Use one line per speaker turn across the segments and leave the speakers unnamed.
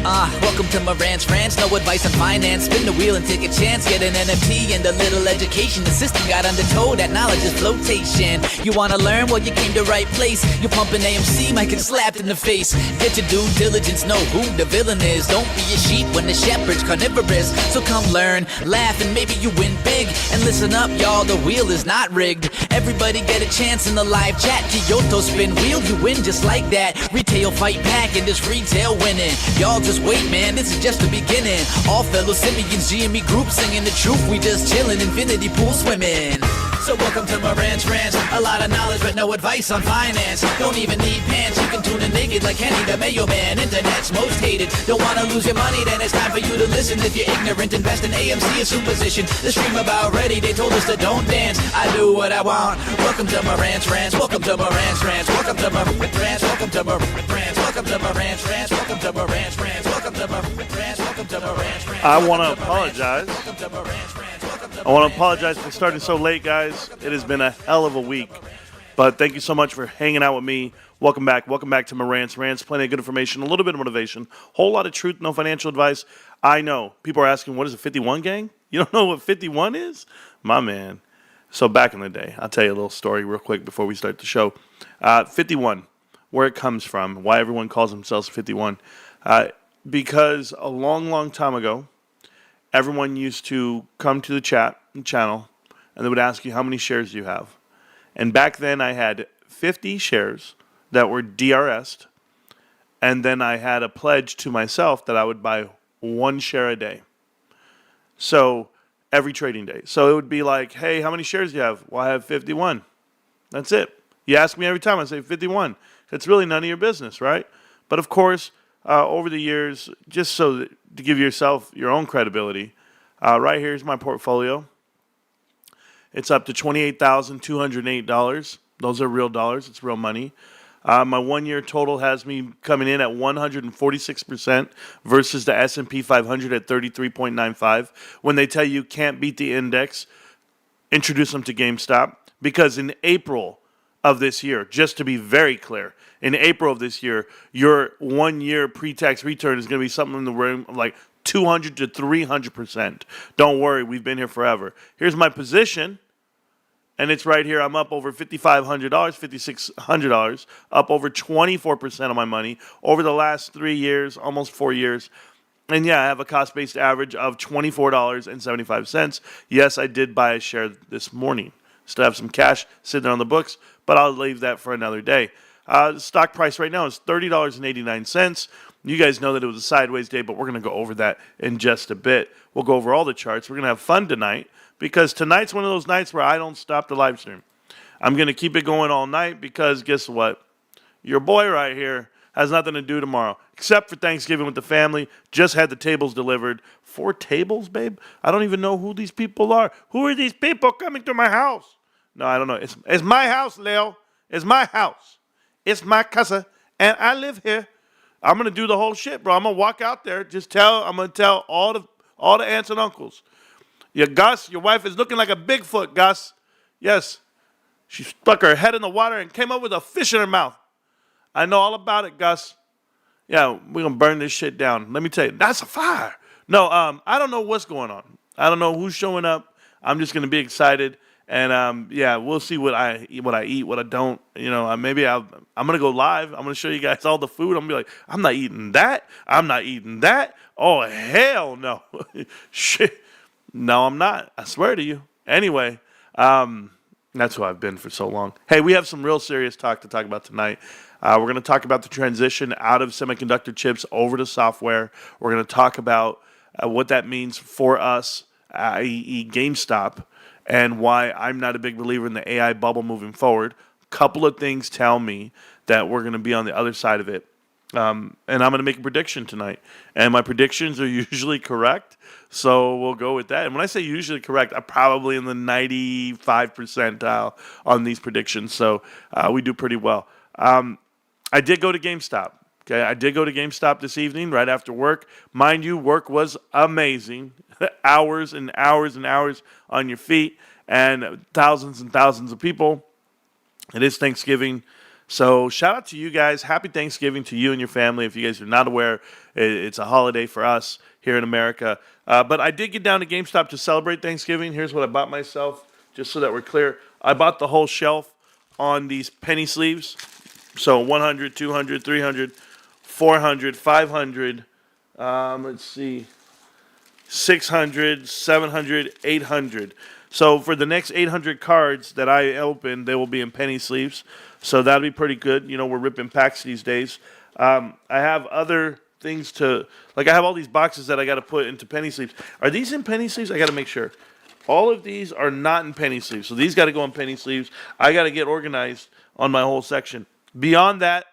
Welcome to Marantz Rantz, no advice on finance. Spin the wheel and take a chance. Get an NFT and a little education. The system got undertow, that knowledge is flotation. You wanna learn? Well, you came to right place. You're pumping AMC, might get slapped in the face. Get your due diligence, know who the villain is. Don't be a sheep when the shepherd's carnivorous. So come learn, laugh, and maybe you win big. And listen up, y'all, the wheel is not rigged. Everybody get a chance in the live chat. Kyoto spin wheel, you win just like that. Retail fight back and this retail winning. Y'all just wait, man, this is just the beginning. All fellow simians, GME group singing the truth. We just chillin', infinity pool swimming. So welcome to Marantz Rantz. A lot of knowledge but no advice on finance. Don't even need pants, you can tune in naked like Henny the mailman. Internet's most hated. Don't wanna lose your money, then it's time for you to listen. If you're ignorant, invest in AMC, a superstition. The stream about ready, they told us to don't dance. I do what I want. Welcome to Marantz Rantz. Welcome to Marantz Rantz. Welcome to Marantz Rantz. Welcome to Marantz Rantz. Welcome to Marantz Rantz. Welcome to Marantz Rantz. Welcome to Marantz Rantz. Welcome to Marantz Rantz.
I want to apologize. I want to apologize for starting so late, guys. It has been a hell of a week. But thank you so much for hanging out with me. Welcome back. Welcome back to Marantz Rantz. Plenty of good information, a little bit of motivation, whole lot of truth, no financial advice. I know. People are asking, what is a 51 gang? You don't know what 51 is? My man. So back in the day, I'll tell you a little story real quick before we start the show. 51, where it comes from, why everyone calls themselves 51. Because a long, long time ago, everyone used to come to the channel, and they would ask you, how many shares do you have? And back then, I had 50 shares that were DRS'd, and then I had a pledge to myself that I would buy 1 share a day. So every trading day. So it would be like, hey, how many shares do you have? Well, I have 51. That's it. You ask me every time, I say 51. It's really none of your business, right? But of course, over the years, just so that, to give yourself your own credibility, right here's my portfolio. It's up to $28,208. Those are real dollars. It's real money. My 1 year total has me coming in at 146% versus the S&P 500 at 33.95. When they tell you can't beat the index, introduce them to GameStop. Because in April of this year, just to be very clear, in April of this year, your 1 year pre-tax return is going to be something in the realm of like 200 to 300%. Don't worry, we've been here forever. Here's my position, and it's right here. I'm up over $5,500, $5,600, up over 24% of my money over the last 3 years, almost 4 years. And yeah, I have a cost-based average of $24.75. Yes, I did buy a share this morning. Still have some cash sitting there on the books, but I'll leave that for another day. The stock price right now is $30.89. You guys know that it was a sideways day, but we're going to go over that in just a bit. We'll go over all the charts. We're going to have fun tonight because tonight's one of those nights where I don't stop the live stream. I'm going to keep it going all night because guess what? Your boy right here has nothing to do tomorrow except for Thanksgiving with the family. Just had the tables delivered. 4 tables, babe? I don't even know who these people are. Who are these people coming to my house? No, I don't know. It's my house, Leo. It's my house. It's my casa, and I live here. I'm gonna do the whole shit, bro. I'm gonna walk out there. I'm gonna tell all the aunts and uncles. Yeah, Gus, your wife is looking like a Bigfoot, Gus. Yes, she stuck her head in the water and came up with a fish in her mouth. I know all about it, Gus. Yeah, we're gonna burn this shit down. Let me tell you, that's a fire. No, I don't know what's going on. I don't know who's showing up. I'm just gonna be excited. And yeah, we'll see what I eat, what I don't. You know, maybe I'm gonna go live. I'm gonna show you guys all the food. I'm gonna be like, I'm not eating that. I'm not eating that. Oh hell no, shit. No, I'm not. I swear to you. Anyway, that's who I've been for so long. Hey, we have some real serious talk to talk about tonight. We're gonna talk about the transition out of semiconductor chips over to software. We're gonna talk about what that means for us, i.e., GameStop. And why I'm not a big believer in the AI bubble moving forward. A couple of things tell me that we're going to be on the other side of it. And I'm going to make a prediction tonight. And my predictions are usually correct, so we'll go with that. And when I say usually correct, I'm probably in the 95 percentile on these predictions, so we do pretty well. I did go to GameStop. Okay, I did go to GameStop this evening right after work. Mind you, work was amazing. Hours and hours and hours on your feet and thousands of people. It is Thanksgiving. So shout out to you guys. Happy Thanksgiving to you and your family. If you guys are not aware, it's a holiday for us here in America. But I did get down to GameStop to celebrate Thanksgiving. Here's what I bought myself, just so that we're clear. I bought the whole shelf on these penny sleeves. So 100, 200, 300, 400, 500, let's see, 600, 700, 800. So for the next 800 cards that I open, they will be in penny sleeves. So that'll be pretty good. You know, we're ripping packs these days. I have other things to, like I have all these boxes that I got to put into penny sleeves. Are these in penny sleeves? I got to make sure. All of these are not in penny sleeves. So these got to go in penny sleeves. I got to get organized on my whole section. Beyond that,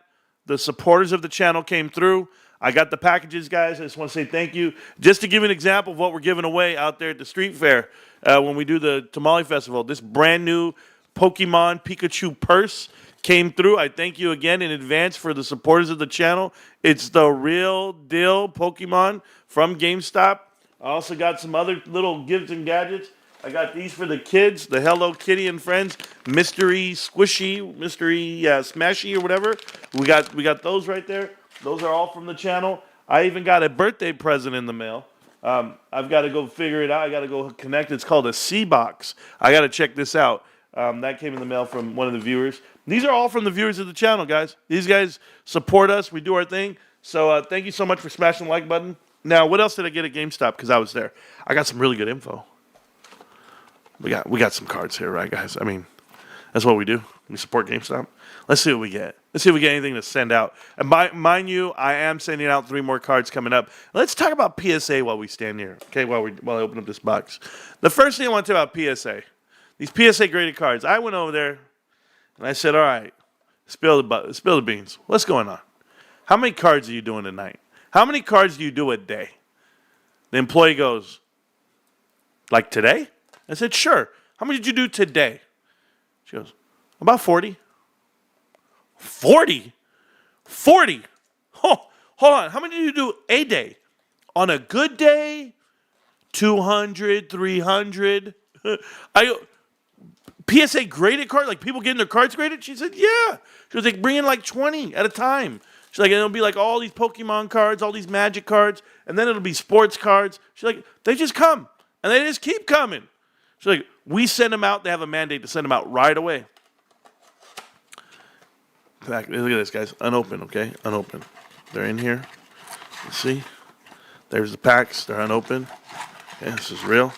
the supporters of the channel came through. I got the packages, guys. I just want to say thank you. Just to give an example of what we're giving away out there at the street fair when we do the Tamale Festival. This brand new Pokemon Pikachu purse came through. I thank you again in advance for the supporters of the channel. It's the real deal Pokemon from GameStop. I also got some other little gifts and gadgets. I got these for the kids, the Hello Kitty and Friends Mystery Squishy, Mystery Smashy or whatever. We got those right there. Those are all from the channel. I even got a birthday present in the mail. I've got to go figure it out. I got to go connect. It's called a C-Box. I got to check this out. That came in the mail from one of the viewers. These are all from the viewers of the channel, guys. These guys support us. We do our thing. So thank you so much for smashing the like button. Now, what else did I get at GameStop? Because I was there. I got some really good info. We got some cards here, right, guys? I mean, that's what we do. We support GameStop. Let's see what we get. Let's see if we get anything to send out. And mind you, I am sending out 3 more cards coming up. Let's talk about PSA while we stand here, okay, while I open up this box. The first thing I want to talk about PSA. These PSA graded cards. I went over there, and I said, all right, spill the beans. What's going on? How many cards are you doing tonight? How many cards do you do a day? The employee goes, like today? I said, sure. How many did you do today? She goes, about 40. 40? 40? Oh, hold on. How many do you do a day? On a good day, 200, 300. PSA graded card? Like people getting their cards graded? She said, yeah. She was like, bring in like 20 at a time. She's like, and it'll be like all these Pokemon cards, all these Magic cards, and then it'll be sports cards. She's like, they just come, and they just keep coming. She's like, we send them out. They have a mandate to send them out right away. Look at this, guys. Unopened, okay? Unopened. They're in here. Let's see. There's the packs. They're unopened. Okay, this is real.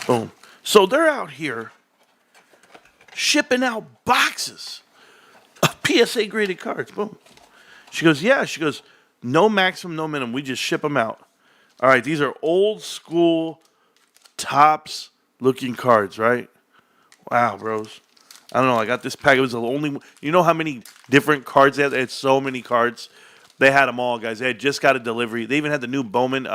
Boom. So they're out here shipping out boxes of PSA graded cards. Boom. She goes, yeah. She goes, no maximum, no minimum. We just ship them out. All right, these are old school Topps looking cards, right? Wow, bros. I don't know. I got this pack. It was the only. You know how many different cards they had? They had so many cards. They had them all, guys. They had just got a delivery. They even had the new Bowman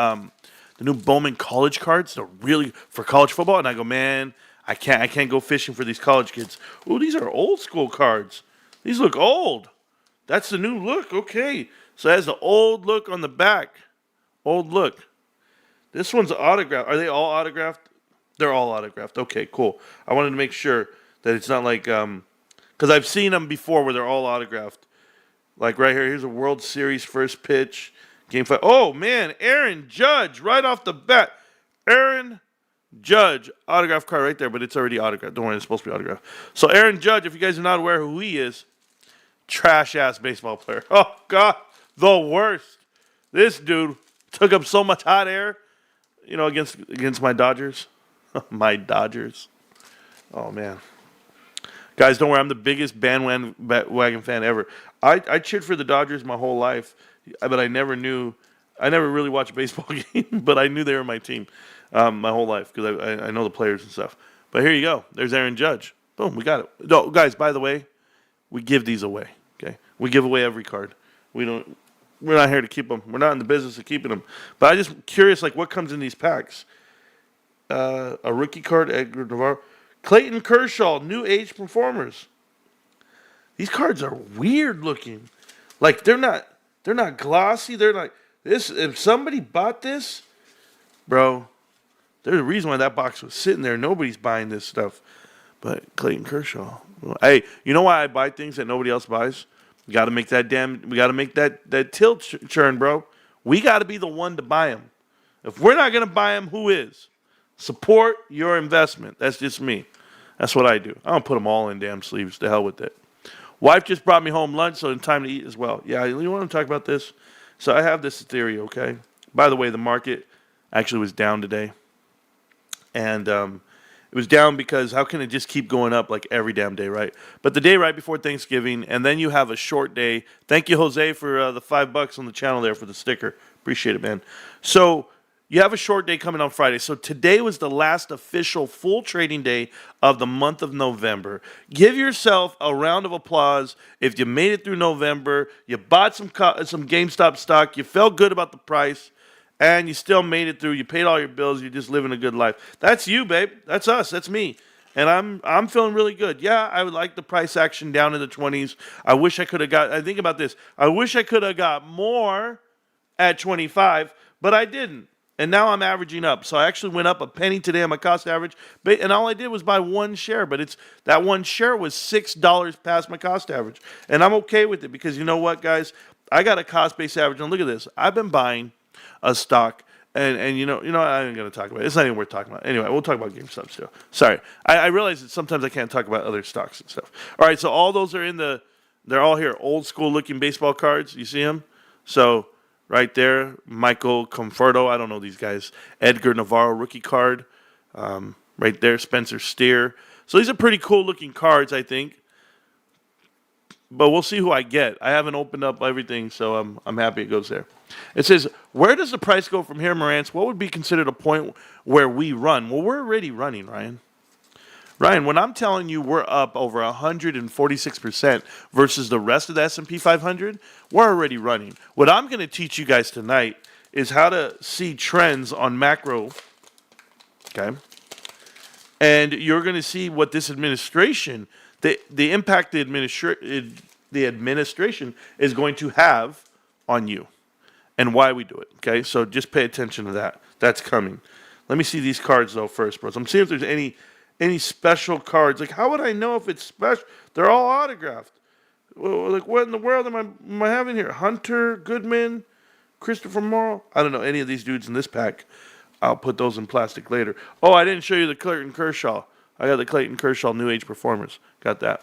college cards. They're really for college football. And I go, man, I can't go fishing for these college kids. Oh, these are old school cards. These look old. That's the new look. Okay, so it has the old look on the back. Old look. This one's autographed. Are they all autographed? They're all autographed. Okay, cool. I wanted to make sure that it's not like, because I've seen them before where they're all autographed. Like right here, here's a World Series first pitch, Game 5. Oh, man, Aaron Judge right off the bat. Aaron Judge, autograph card right there, but it's already autographed. Don't worry, it's supposed to be autographed. So Aaron Judge, if you guys are not aware who he is, trash-ass baseball player. Oh, God, the worst. This dude took up so much hot air, you know, against my Dodgers. My Dodgers. Oh, man. Guys, don't worry. I'm the biggest bandwagon fan ever. I cheered for the Dodgers my whole life, but I never really watched a baseball game, but I knew they were my team my whole life because I know the players and stuff. But here you go. There's Aaron Judge. Boom, we got it. No, guys, by the way, we give these away, okay? We give away every card. We're not here to keep them. We're not in the business of keeping them. But I'm just curious, like, what comes in these packs? A rookie card, Edgar Navarro. Clayton Kershaw, new age performers. These cards are weird looking. Like they're not glossy. They're like this. If somebody bought this, bro, there's a reason why that box was sitting there. Nobody's buying this stuff. But Clayton Kershaw. Hey, you know why I buy things that nobody else buys? We got to make that tilt churn, bro. We got to be the one to buy them. If we're not going to buy them, who is? Support your investment. That's just me. That's what I do. I don't put them all in damn sleeves. To hell with it. Wife just brought me home lunch, so it's time to eat as well. Yeah, you want to talk about this? So I have this theory, okay? By the way, the market actually was down today. And it was down because how can it just keep going up like every damn day, right? But the day right before Thanksgiving, and then you have a short day. Thank you, Jose, for the $5 on the channel there for the sticker. Appreciate it, man. So you have a short day coming on Friday. So today was the last official full trading day of the month of November. Give yourself a round of applause if you made it through November, you bought some GameStop stock, you felt good about the price, and you still made it through. You paid all your bills, you're just living a good life. That's you, babe. That's us. That's me. And I'm feeling really good. Yeah, I would like the price action down in the 20s. I wish I could have got, I think about this. I wish I could have got more at 25, but I didn't. And now I'm averaging up. So I actually went up a penny today on my cost average. And all I did was buy one share. But that one share was $6 past my cost average. And I'm okay with it because you know what, guys? I got a cost-based average. And look at this. I've been buying a stock. And you know, I ain't going to talk about it. It's not even worth talking about. Anyway, we'll talk about GameStop still. Sorry. I realize that sometimes I can't talk about other stocks and stuff. All right, so all those are they're all here. Old school looking baseball cards. You see them? So right there, Michael Conforto. I don't know these guys. Edgar Navarro rookie card. Right there, Spencer Steer. So these are pretty cool looking cards, I think. But we'll see who I get. I haven't opened up everything, so I'm happy it goes there. It says, where does the price go from here, Marantz? What would be considered a point where we run? Well, we're already running, Ryan. Ryan, when I'm telling you we're up over 146% versus the rest of the S&P 500, we're already running. What I'm going to teach you guys tonight is how to see trends on macro, okay? And you're going to see what this administration, the impact the administration is going to have on you and why we do it, okay? So just pay attention to that. That's coming. Let me see these cards, though, first, bros. I'm seeing if there's any special cards. Like, how would I know if it's special? They're all autographed. Well, like, what in the world am I having here? Hunter, Goodman, Christopher Morrow? I don't know any of these dudes in this pack. I'll put those in plastic later. Oh, I didn't show you the Clayton Kershaw. I got the Clayton Kershaw New Age Performers. Got that.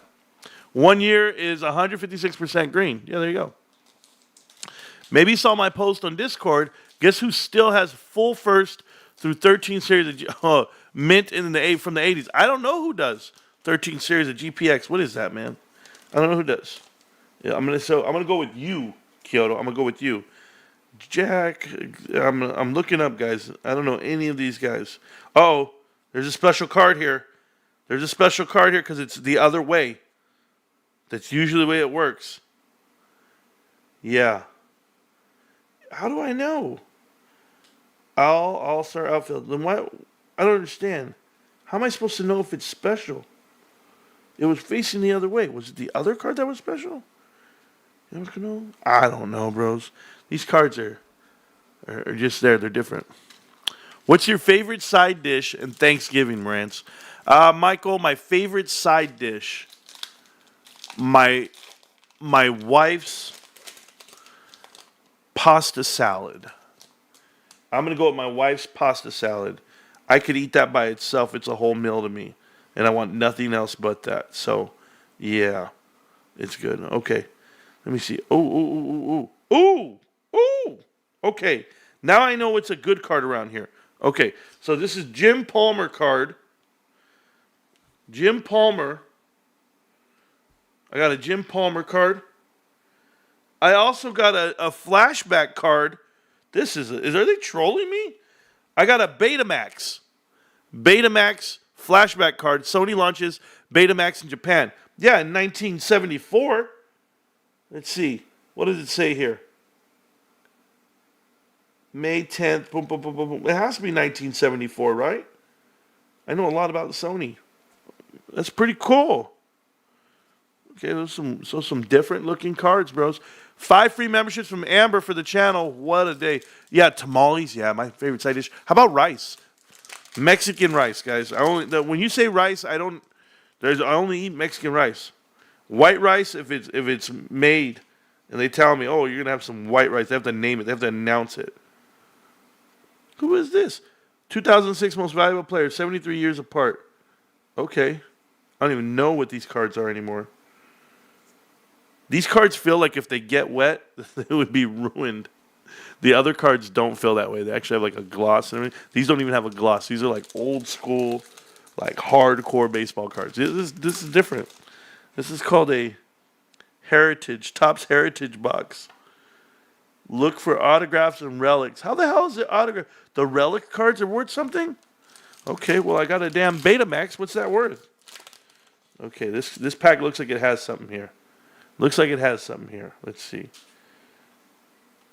1 year is 156% green. Yeah, there you go. Maybe you saw my post on Discord. Guess who still has full first through 13 series of mint from the 80s? I don't know who does 13 series of GPX. What is that, man? I don't know who does. Yeah, I'm gonna go with you, Kyoto. I'm gonna go with you, Jack. I'm looking up, guys. I don't know any of these guys. Oh, there's a special card here. There's a special card here because it's the other way. That's usually the way it works. Yeah. How do I know? All-star outfield. Then why? I don't understand. How am I supposed to know if it's special? It was facing the other way. Was it the other card that was special? I don't know, bros. These cards are just there. They're different. What's your favorite side dish in Thanksgiving, Marantz? Michael, my favorite side dish. My wife's pasta salad. I'm going to go with my wife's pasta salad. I could eat that by itself. It's a whole meal to me. And I want nothing else but that. So, yeah. It's good. Okay. Let me see. Ooh. Okay. Now I know it's a good card around here. Okay. So this is Jim Palmer card. Jim Palmer. I got a Jim Palmer card. I also got a flashback card. Are they trolling me? I got a Betamax. Betamax flashback card. Sony launches Betamax in Japan. Yeah, in 1974. Let's see. What does it say here? May 10th. Boom, boom, boom, boom, boom. It has to be 1974, right? I know a lot about Sony. That's pretty cool. Okay, those some different looking cards, bros. 5 free memberships from Amber for the channel. What a day. Yeah, tamales. Yeah, my favorite side dish. How about rice? Mexican rice, guys. When you say rice, I don't I only eat Mexican rice. White rice, if it's made, and they tell me, oh, you're gonna have some white rice. They have to name it. They have to announce it. Who is this? 2006 most valuable player, 73 years apart. Okay, I don't even know what these cards are anymore. These cards feel like if they get wet, they would be ruined. The other cards don't feel that way. They actually have like a gloss and everything. These don't even have a gloss. These are like old school, like hardcore baseball cards. This is different. This is called a Topps Heritage box. Look for autographs and relics. How the hell is it autograph? The relic cards are worth something? Okay, well I got a damn Betamax. What's that worth? Okay, this pack looks like it has something here. Looks like it has something here. Let's see.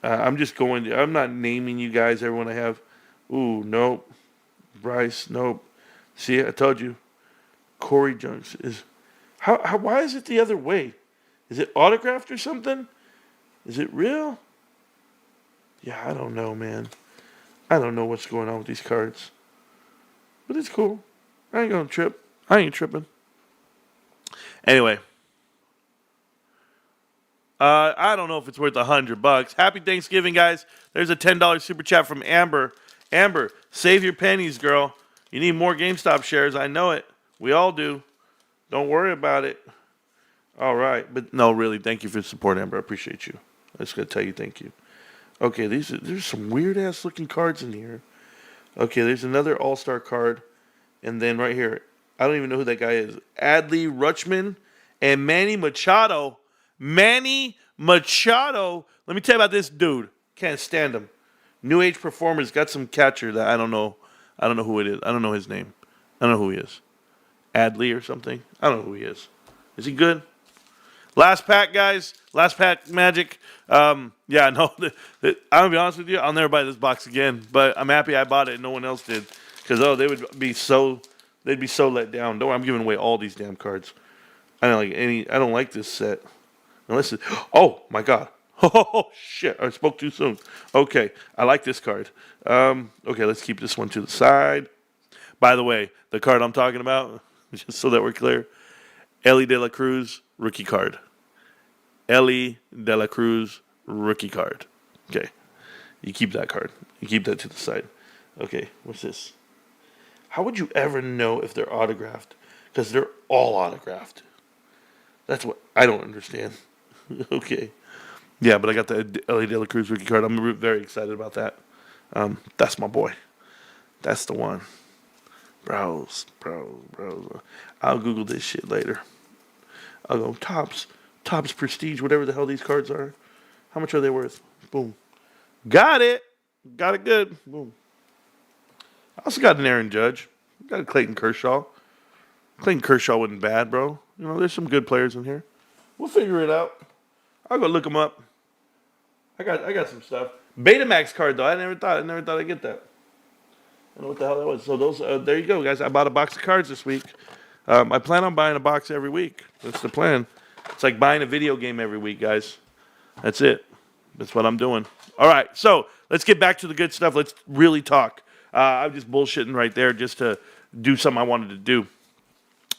I'm not naming you guys, everyone I have. Ooh, nope. Bryce, nope. See, I told you. Corey Junks is... Why is it the other way? Is it autographed or something? Is it real? Yeah, I don't know, man. I don't know what's going on with these cards. But it's cool. I ain't gonna trip. I ain't tripping. Anyway. I don't know if it's worth $100. Happy Thanksgiving, guys. There's a $10 super chat from Amber. Amber, save your pennies, girl. You need more GameStop shares. I know it. We all do. Don't worry about it. All right. But no, really, thank you for the support, Amber. I appreciate you. I just got to tell you thank you. Okay, there's some weird-ass looking cards in here. Okay, there's another All-Star card. And then right here, I don't even know who that guy is. Adley Rutschman and Manny Machado. Manny Machado. Let me tell you about this dude. Can't stand him. New Age Performers got some catcher that I don't know. I don't know who it is. I don't know his name. I don't know who he is. Adley or something. I don't know who he is. Is he good? Last pack, guys. Last pack magic. Yeah, no. I'm gonna be honest with you. I'll never buy this box again. But I'm happy I bought it and no one else did. Because they'd be so let down. Don't worry, I'm giving away all these damn cards. I don't like this set. Unless oh my god. Oh shit, I spoke too soon. Okay, I like this card. Okay, let's keep this one to the side. By the way, the card I'm talking about, just so that we're clear, Ellie De La Cruz rookie card. Ellie De La Cruz rookie card. Okay, you keep that card. You keep that to the side. Okay, what's this? How would you ever know if they're autographed? Because they're all autographed. That's what I don't understand. Okay. Yeah, but I got the Ellie De La Cruz rookie card. I'm very excited about that. That's my boy. That's the one. Browse. I'll Google this shit later. I'll go Topps Prestige, whatever the hell these cards are. How much are they worth? Boom. Got it. Got it good. Boom. I also got an Aaron Judge. Got a Clayton Kershaw. Clayton Kershaw wasn't bad, bro. You know, there's some good players in here. We'll figure it out. I'll go look them up. I got some stuff. Betamax card though. I never thought I'd get that. I don't know what the hell that was. So those there you go, guys. I bought a box of cards this week. I plan on buying a box every week. That's the plan. It's like buying a video game every week, guys. That's it. That's what I'm doing. All right. So let's get back to the good stuff. Let's really talk. I'm just bullshitting right there just to do something I wanted to do.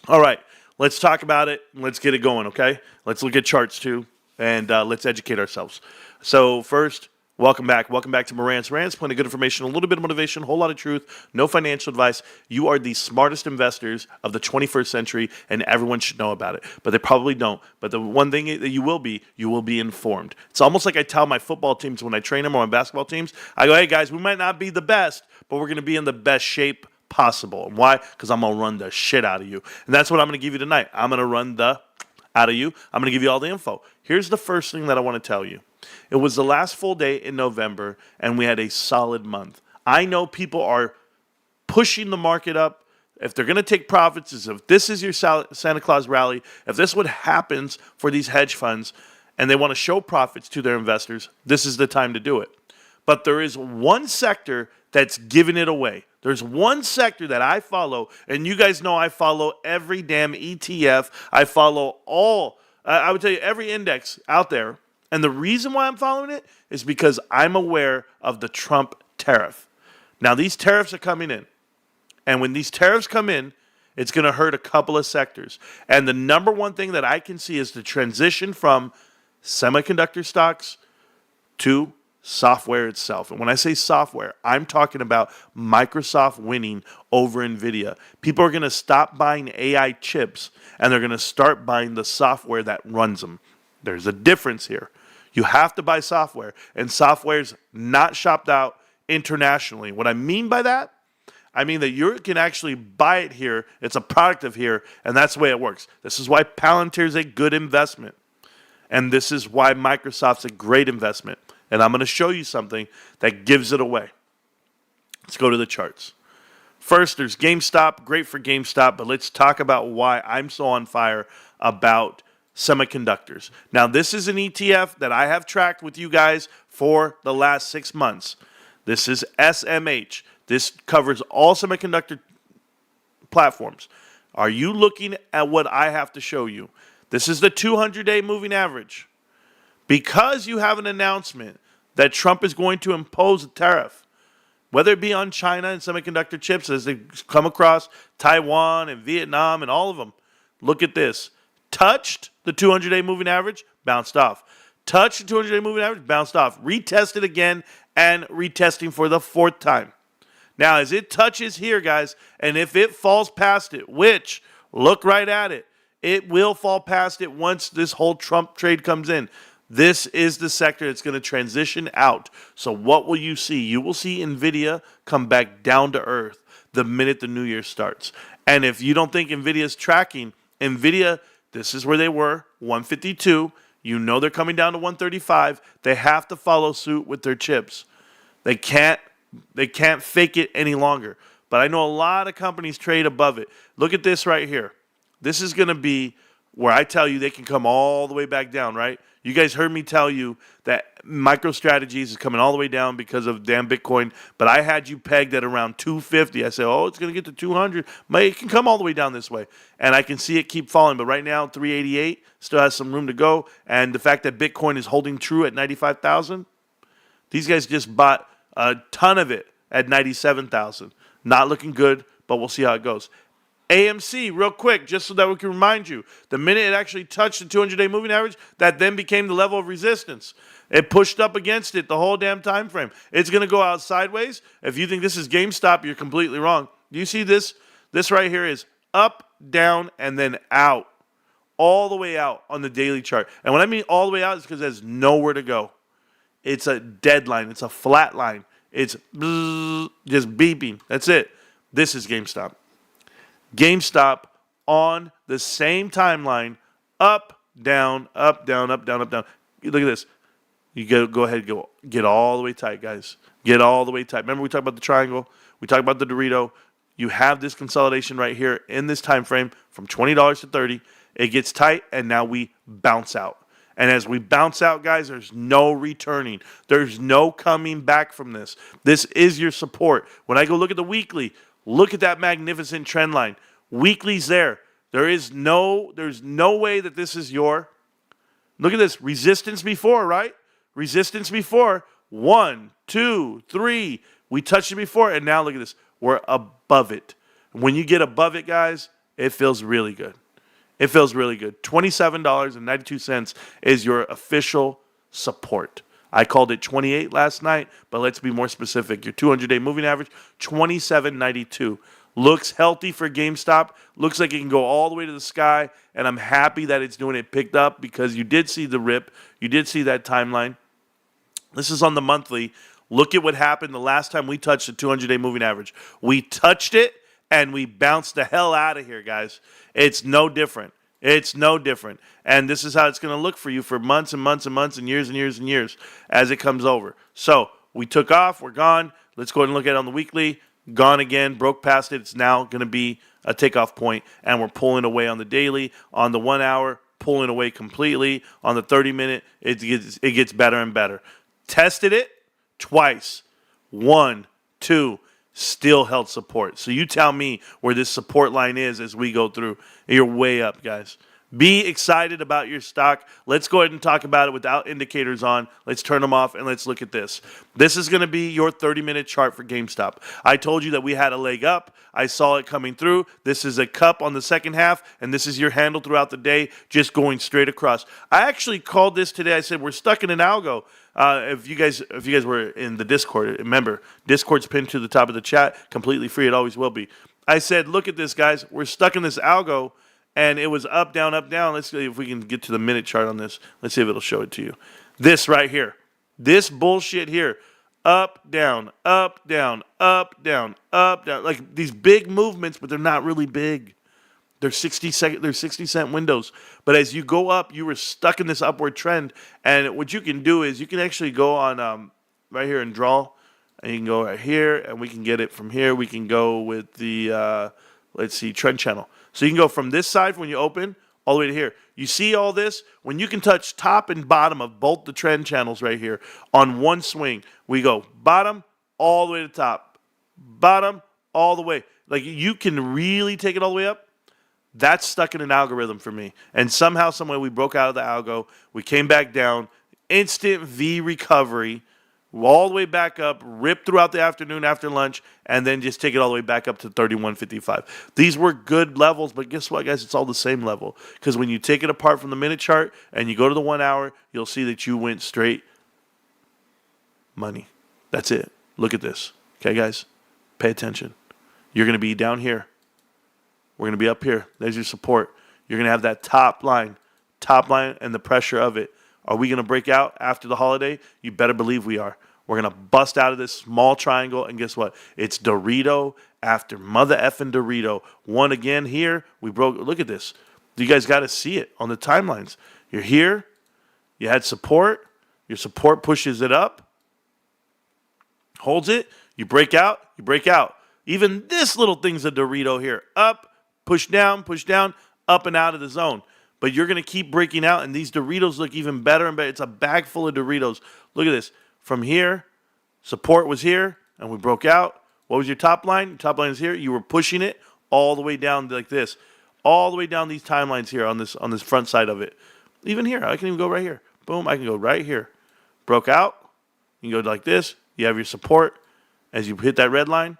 All right. Let's talk about it. Let's get it going, okay? Let's look at charts too. And let's educate ourselves. So first, welcome back. Welcome back to Marantz Rantz. Plenty of good information, a little bit of motivation, a whole lot of truth, no financial advice. You are the smartest investors of the 21st century, and everyone should know about it. But they probably don't. But the one thing that you will be informed. It's almost like I tell my football teams when I train them or my basketball teams, I go, hey, guys, we might not be the best, but we're going to be in the best shape possible. And why? Because I'm going to run the shit out of you. And that's what I'm going to give you tonight. I'm going to run the out of you. I'm going to give you all the info. Here's the first thing that I want to tell you. It was the last full day in November, and we had a solid month. I know people are pushing the market up. If they're going to take profits, if this is your Santa Claus rally, if this is what happens for these hedge funds, and they want to show profits to their investors, this is the time to do it. But there is one sector that's giving it away. There's one sector that I follow, and you guys know I follow every damn ETF. I follow I would tell you every index out there. And the reason why I'm following it is because I'm aware of the Trump tariff. Now, these tariffs are coming in. And when these tariffs come in, It's going to hurt a couple of sectors. And the number one thing that I can see is the transition from semiconductor stocks to software itself. And when I say software, I'm talking about Microsoft winning over NVIDIA. People are going to stop buying AI chips and they're going to start buying the software that runs them. There's a difference here. You have to buy software, and software's not shopped out internationally. What I mean by that, I mean that you can actually buy it here. It's a product of here, and that's the way it works. This is why Palantir is a good investment, and this is why Microsoft's a great investment. And I'm going to show you something that gives it away. Let's go to the charts. First, there's GameStop. Great for GameStop, but let's talk about why I'm so on fire about semiconductors. Now, this is an ETF that I have tracked with you guys for the last 6 months. This is SMH. This covers all semiconductor platforms. Are you looking at what I have to show you? This is the 200-day moving average. Because you have an announcement that Trump is going to impose a tariff, whether it be on China and semiconductor chips as they come across Taiwan and Vietnam and all of them, look at this. Touched the 200-day moving average, bounced off. Touched the 200-day moving average, bounced off. Retested again and retesting for the 4th time. Now, as it touches here, guys, and if it falls past it, which, look right at it, it will fall past it once this whole Trump trade comes in. This is the sector that's going to transition out. So what will you see? You will see NVIDIA come back down to earth the minute the new year starts. And if you don't think NVIDIA is tracking, NVIDIA, this is where they were, 152. You know they're coming down to 135. They have to follow suit with their chips. They can't fake it any longer. But I know a lot of companies trade above it. Look at this right here. This is going to be where I tell you they can come all the way back down, right? You guys heard me tell you that MicroStrategies is coming all the way down because of damn Bitcoin, but I had you pegged at around 250. I said, oh, it's going to get to 200. But it can come all the way down this way, and I can see it keep falling. But right now, 388 still has some room to go, and the fact that Bitcoin is holding true at 95,000, these guys just bought a ton of it at 97,000. Not looking good, but we'll see how it goes. AMC, real quick, just so that we can remind you, the minute it actually touched the 200-day moving average, that then became the level of resistance. It pushed up against it the whole damn time frame. It's going to go out sideways. If you think this is GameStop, you're completely wrong. Do you see this? This right here is up, down, and then out. All the way out on the daily chart. And when I mean all the way out, it's because there's nowhere to go. It's a dead line. It's a flat line. It's just beeping. That's it. This is GameStop. GameStop on the same timeline, up, down, up, down, up, down, up, down. Look at this. You go ahead and get all the way tight, guys. Get all the way tight. Remember we talked about the triangle? We talked about the Dorito. You have this consolidation right here in this time frame from $20 to $30. It gets tight, and now we bounce out. And as we bounce out, guys, there's no returning. There's no coming back from this. This is your support. When I go look at the weekly, look at that magnificent trend line. Weekly's there. There's no way that this is your. Look at this. Resistance before, right? Resistance before. 1, 2, 3. We touched it before, and now look at this. We're above it. When you get above it, guys, it feels really good. It feels really good. $27.92 is your official support. I called it 28 last night, but let's be more specific. Your 200-day moving average, 27.92. Looks healthy for GameStop. Looks like it can go all the way to the sky, and I'm happy that it's doing it picked up because you did see the rip. You did see that timeline. This is on the monthly. Look at what happened the last time we touched the 200-day moving average. We touched it, and we bounced the hell out of here, guys. It's no different. It's no different. And this is how it's going to look for you for months and months and months and years and years and years as it comes over. So we took off. We're gone. Let's go ahead and look at it on the weekly. Gone again. Broke past it. It's now going to be a takeoff point, and we're pulling away on the daily. On the 1 hour, pulling away completely. On the 30-minute, it gets better and better. Tested it twice. 1, 2. Still held support. So you tell me where this support line is as we go through. You're way up, guys. Be excited about your stock. Let's go ahead and talk about it without indicators on. Let's turn them off and let's look at this. This is going to be your 30-minute chart for GameStop. I told you that we had a leg up. I saw it coming through. This is a cup on the second half, and this is your handle throughout the day, just going straight across. I actually called this today. I said we're stuck in an algo. If you guys were in the Discord, remember, Discord's pinned to the top of the chat, completely free. It always will be. I said, look at this, guys. We're stuck in this algo. And it was up, down, up, down. Let's see if we can get to the minute chart on this. Let's see if it'll show it to you. This right here. This bullshit here. Up, down, up, down, up, down, up, down. Like these big movements, but they're not really big. They're 60-cent windows. But as you go up, you were stuck in this upward trend. And what you can do is you can actually go on right here and draw. And you can go right here, and we can get it from here. We can go with the, let's see, trend channel. So you can go from this side when you open all the way to here. You see all this? When you can touch top and bottom of both the trend channels right here on one swing, we go bottom all the way to top. Bottom all the way. Like you can really take it all the way up. That's stuck in an algorithm for me. And somehow, someway, we broke out of the algo. We came back down. Instant V recovery. All the way back up, rip throughout the afternoon after lunch, and then just take it all the way back up to 31.55. These were good levels, but guess what, guys? It's all the same level. Because when you take it apart from the minute chart and you go to the 1 hour, you'll see that you went straight money. That's it. Look at this. Okay, guys? Pay attention. You're going to be down here. We're going to be up here. There's your support. You're going to have that top line and the pressure of it. Are we going to break out after the holiday? You better believe we are. We're going to bust out of this small triangle, and guess what? It's Dorito after mother effing Dorito. One again here. We broke. Look at this. You guys got to see it on the timelines. You're here. You had support. Your support pushes it up. Holds it. You break out. You break out. Even this little thing's a Dorito here. Up, push down, up and out of the zone. But you're going to keep breaking out, and these Doritos look even better and better. It's a bag full of Doritos. Look at this. From here, support was here, and we broke out. What was your top line? Your top line is here. You were pushing it all the way down like this. All the way down these timelines here on this front side of it. Even here. I can even go right here. Boom. I can go right here. Broke out. You can go like this. You have your support. As you hit that red line.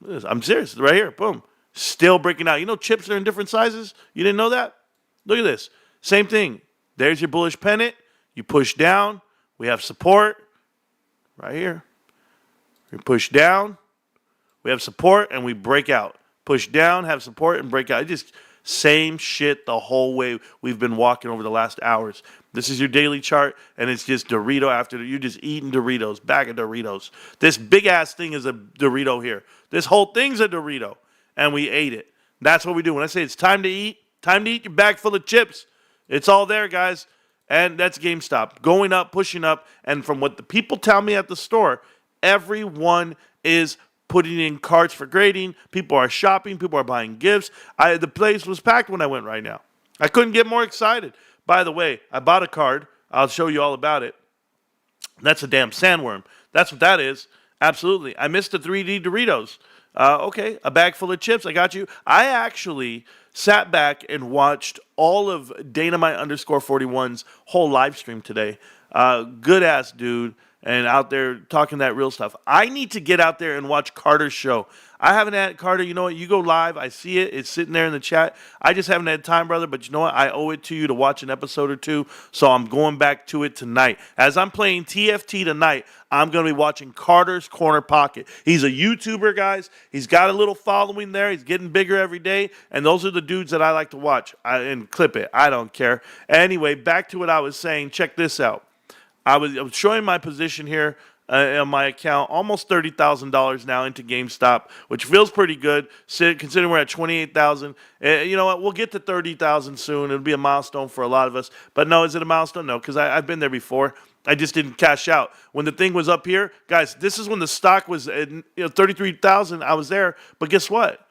I'm serious. Right here. Boom. Still breaking out. You know chips are in different sizes? You didn't know that? Look at this. Same thing. There's your bullish pennant. You push down. We have support right here. We push down. We have support, and we break out. Push down, have support, and break out. It's just same shit the whole way we've been walking over the last hours. This is your daily chart, and it's just Dorito after. You're just eating Doritos, bag of Doritos. This big-ass thing is a Dorito here. This whole thing's a Dorito, and we ate it. That's what we do. When I say it's time to eat your bag full of chips. It's all there, guys. And that's GameStop. Going up, pushing up. And from what the people tell me at the store, everyone is putting in carts for grading. People are shopping. People are buying gifts. The place was packed when I went right now. I couldn't get more excited. By the way, I bought a card. I'll show you all about it. That's a damn sandworm. That's what that is. Absolutely. I missed the 3D Doritos. Okay, a bag full of chips. I got you. I actually sat back and watched all of Dynamite _41's whole live stream today. Good ass dude, and out there talking that real stuff. I need to get out there and watch Carter's show. I haven't had Carter. You know what? You go live. I see it. It's sitting there in the chat. I just haven't had time, brother. But you know what? I owe it to you to watch an episode or two. So I'm going back to it tonight. As I'm playing TFT tonight, I'm going to be watching Carter's Corner Pocket. He's a YouTuber, guys. He's got a little following there. He's getting bigger every day. And those are the dudes that I like to watch and clip it. I don't care. Anyway, back to what I was saying. Check this out. I was showing my position here on my account, almost $30,000 now into GameStop, which feels pretty good, considering we're at $28,000. You know what? We'll get to $30,000 soon. It'll be a milestone for a lot of us. But no, is it a milestone? No, because I've been there before. I just didn't cash out. When the thing was up here, guys, this is when the stock was at $33,000. I was there. But guess what?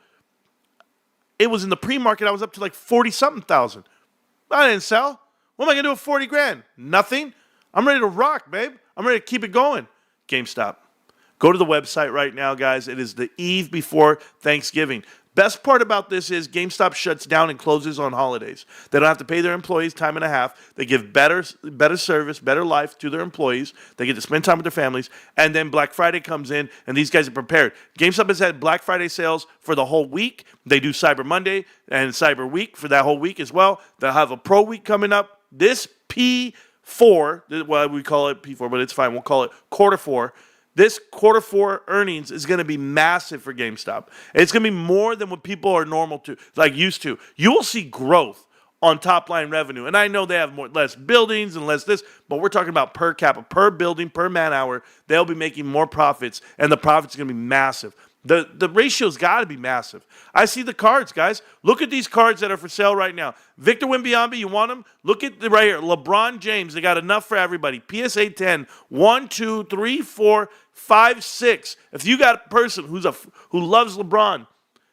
It was in the pre-market. I was up to like 40-something thousand. I didn't sell. What am I going to do with 40 grand? Nothing. I'm ready to rock, babe. I'm ready to keep it going. GameStop. Go to the website right now, guys. It is the eve before Thanksgiving. Best part about this is GameStop shuts down and closes on holidays. They don't have to pay their employees time and a half. They give better service, better life to their employees. They get to spend time with their families. And then Black Friday comes in, and these guys are prepared. GameStop has had Black Friday sales for the whole week. They do Cyber Monday and Cyber Week for that whole week as well. They'll have a Pro Week coming up. This P4, well, we call it P4, but it's fine. We'll call it quarter four. This quarter four earnings is going to be massive for GameStop. It's going to be more than what people are used to. You will see growth on top line revenue. And I know they have less buildings and less this, but we're talking about per capita, per building, per man hour. They'll be making more profits, and the profits are going to be massive. The ratio's got to be massive. I see the cards, guys. Look at these cards that are for sale right now. Victor Wembanyama, you want them? Look at right here. LeBron James, they got enough for everybody. PSA 10, 1, 2, 3, 4, 5, 6. If you got a person who loves LeBron,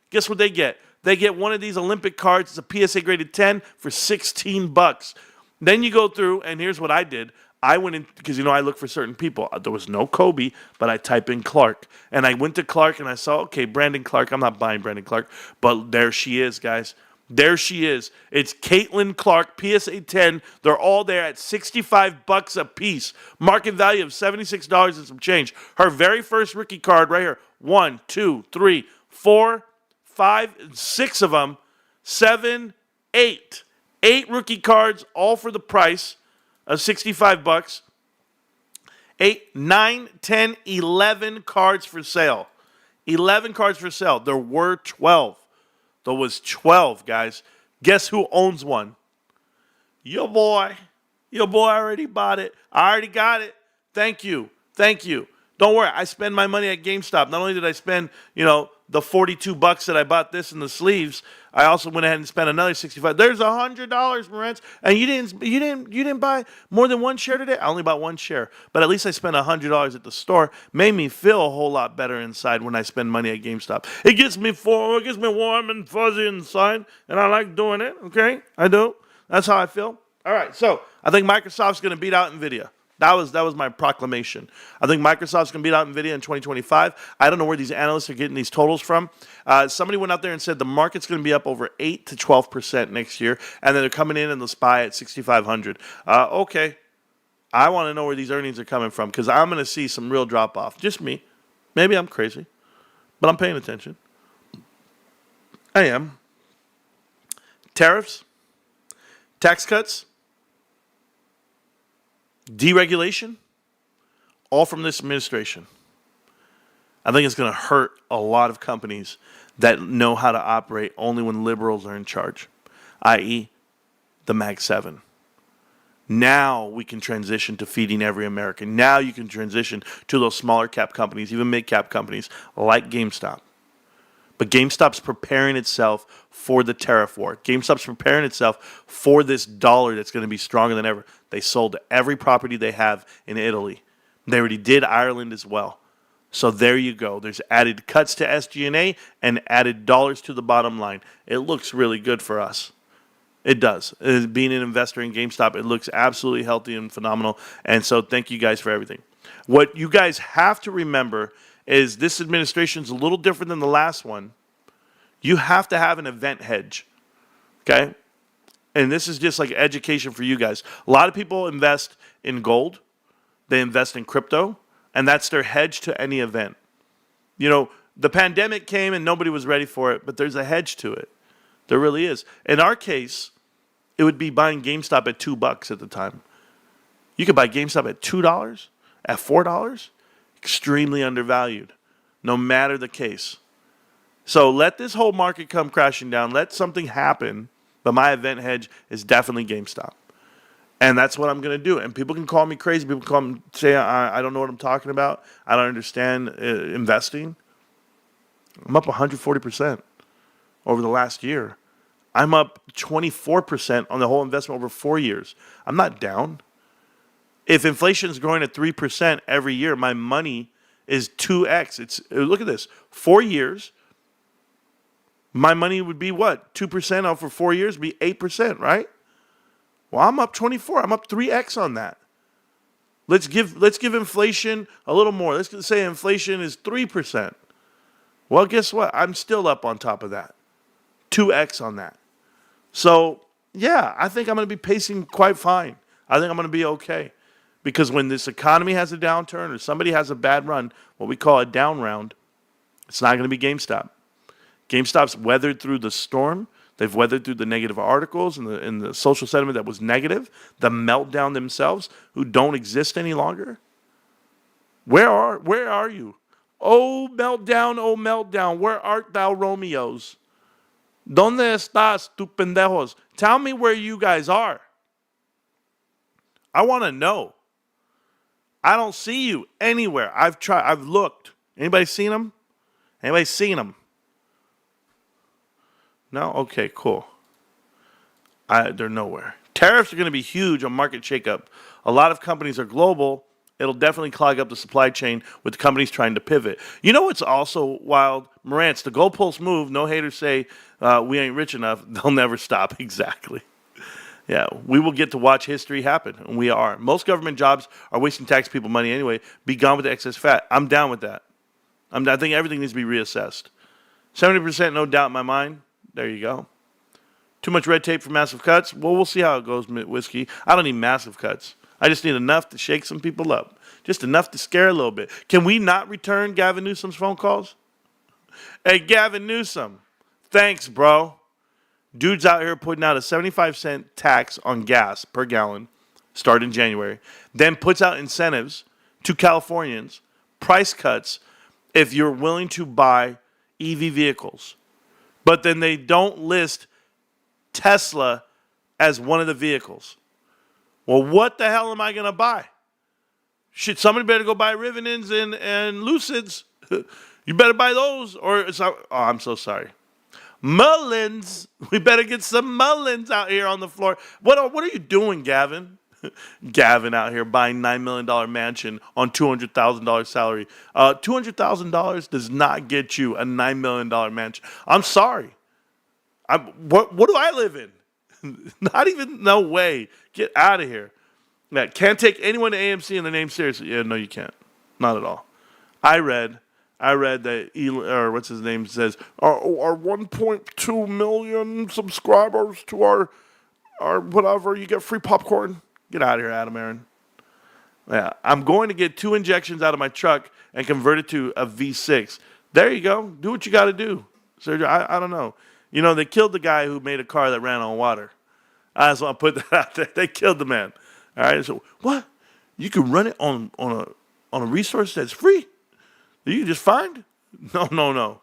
guess what they get? They get one of these Olympic cards. It's a PSA graded 10 for $16. Then you go through, and here's what I did. I went in, because, I look for certain people. There was no Kobe, but I type in Clark. And I went to Clark, and I saw, okay, Brandon Clark. I'm not buying Brandon Clark, but there she is, guys. There she is. It's Caitlin Clark, PSA 10. They're all there at $65 a piece. Market value of $76 and some change. Her very first rookie card right here. 1, 2, 3, 4, 5, 6 of them. 7, 8. 8 rookie cards, all for the price of $65. 8, 9, 10, 11 cards for sale. 11 cards for sale. There were 12. There was 12, guys. Guess who owns one? Your boy. Your boy already bought it. I already got it. Thank you. Thank you. Don't worry. I spend my money at GameStop. Not only did I spend, the $42 that I bought this in the sleeves, I also went ahead and spent another $65. There's $100, Marantz, and you didn't buy more than one share today. I only bought one share, but at least I spent $100 at the store. Made me feel a whole lot better inside when I spend money at GameStop. It gets me warm and fuzzy inside, and I like doing it. Okay, I do. That's how I feel. All right, so I think Microsoft's going to beat out Nvidia. That was my proclamation. I think Microsoft's going to beat out Nvidia in 2025. I don't know where these analysts are getting these totals from. Somebody went out there and said the market's going to be up over 8 to 12% next year, and then they're coming in the SPY at 6,500. Okay. I want to know where these earnings are coming from, because I'm going to see some real drop-off. Just me. Maybe I'm crazy, but I'm paying attention. I am. Tariffs, tax cuts, deregulation, all from this administration. I think it's going to hurt a lot of companies that know how to operate only when liberals are in charge, i.e. the Mag 7. Now we can transition to feeding every American. Now you can transition to those smaller cap companies, even mid cap companies like GameStop. But GameStop's preparing itself for the tariff war. GameStop's preparing itself for this dollar that's going to be stronger than ever. They sold every property they have in Italy. They already did Ireland as well. So there you go. There's added cuts to SG&A and added dollars to the bottom line. It looks really good for us. It does. Being an investor in GameStop, it looks absolutely healthy and phenomenal. And so thank you guys for everything. What you guys have to remember is this administration is a little different than the last one. You have to have an event hedge, okay? And this is just like education for you guys. A lot of people invest in gold. They invest in crypto, and that's their hedge to any event. The pandemic came and nobody was ready for it, but there's a hedge to it. There really is. In our case, it would be buying GameStop at $2 at the time. You could buy GameStop at $2, at $4. Extremely undervalued, no matter the case. So let this whole market come crashing down. Let something happen. But my event hedge is definitely GameStop. And that's what I'm going to do. And people can call me crazy. People can say I don't know what I'm talking about. I don't understand investing. I'm up 140% over the last year. I'm up 24% on the whole investment over 4 years. I'm not down. If inflation is growing at 3% every year, my money is 2x. Look at this. 4 years, my money would be what? 2% off for 4 years would be 8%, right? Well, I'm up 24. I'm up 3x on that. Let's give inflation a little more. Let's say inflation is 3%. Well, guess what? I'm still up on top of that. 2x on that. So, yeah, I think I'm going to be pacing quite fine. I think I'm going to be okay. Because when this economy has a downturn or somebody has a bad run, what we call a down round, it's not going to be GameStop. GameStop's weathered through the storm. They've weathered through the negative articles and the social sentiment that was negative, the meltdown themselves, who don't exist any longer. Where are you? Oh meltdown, where art thou, Romeos? ¿Dónde estás, tu pendejos? Tell me where you guys are. I want to know. I don't see you anywhere. I've looked. Anybody seen them? Anybody seen them? No? Okay, cool. They're nowhere. Tariffs are going to be huge on market shakeup. A lot of companies are global. It'll definitely clog up the supply chain with companies trying to pivot. You know what's also wild? Marantz, the goalposts move. No haters say we ain't rich enough. They'll never stop. Exactly. Yeah, we will get to watch history happen, and we are. Most government jobs are wasting tax people money anyway. Be gone with the excess fat. I'm down with that. I think everything needs to be reassessed. 70%, no doubt in my mind. There you go. Too much red tape for massive cuts? Well, we'll see how it goes, Whiskey. I don't need massive cuts. I just need enough to shake some people up. Just enough to scare a little bit. Can we not return Gavin Newsom's phone calls? Hey, Gavin Newsom. Thanks, bro. Dude's out here putting out a 75-cent tax on gas per gallon, start in January, then puts out incentives to Californians, price cuts if you're willing to buy EV vehicles. But then they don't list Tesla as one of the vehicles. Well, what the hell am I going to buy? Shit, somebody better go buy Rivians and Lucids. You better buy those. I'm so sorry. Mullins. We better get some Mullins out here on the floor. What are you doing, Gavin? Gavin out here buying $9 million mansion on $200,000 salary. $200,000 does not get you a $9 million mansion. I'm sorry. What do I live in? Not even, no way. Get out of here. Yeah, can't take anyone to AMC and the name seriously. Yeah, no, you can't. Not at all. I read that or what's his name says our 1.2 million subscribers to our whatever, you get free popcorn. Get out of here, Adam Aaron. Yeah, I'm going to get 2 injections out of my truck and convert it to a V6. There you go. Do what you got to do, Sergio. I don't know. You know, they killed the guy who made a car that ran on water. I just want to put that out there. They killed the man. All right. So what? You can run it on a resource that's free? That you can just find? No.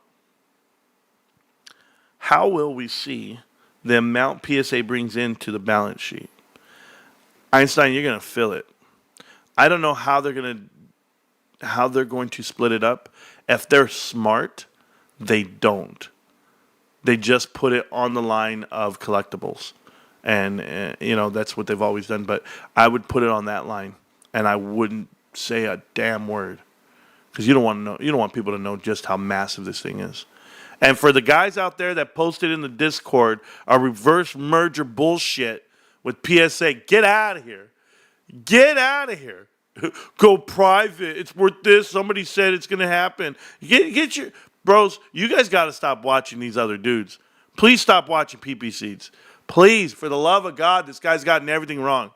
How will we see the amount PSA brings into the balance sheet? Einstein, you're going to feel it. I don't know how they're going to split it up. If they're smart, they don't. They just put it on the line of collectibles. And, that's what they've always done. But I would put it on that line, and I wouldn't say a damn word. Because you don't want to know. You don't want people to know just how massive this thing is. And for the guys out there that posted in the Discord a reverse merger bullshit with PSA, get out of here. Get out of here. Go private. It's worth this. Somebody said it's going to happen. Get your... Bros, you guys got to stop watching these other dudes. Please stop watching PP Seeds. Please, for the love of God, this guy's gotten everything wrong.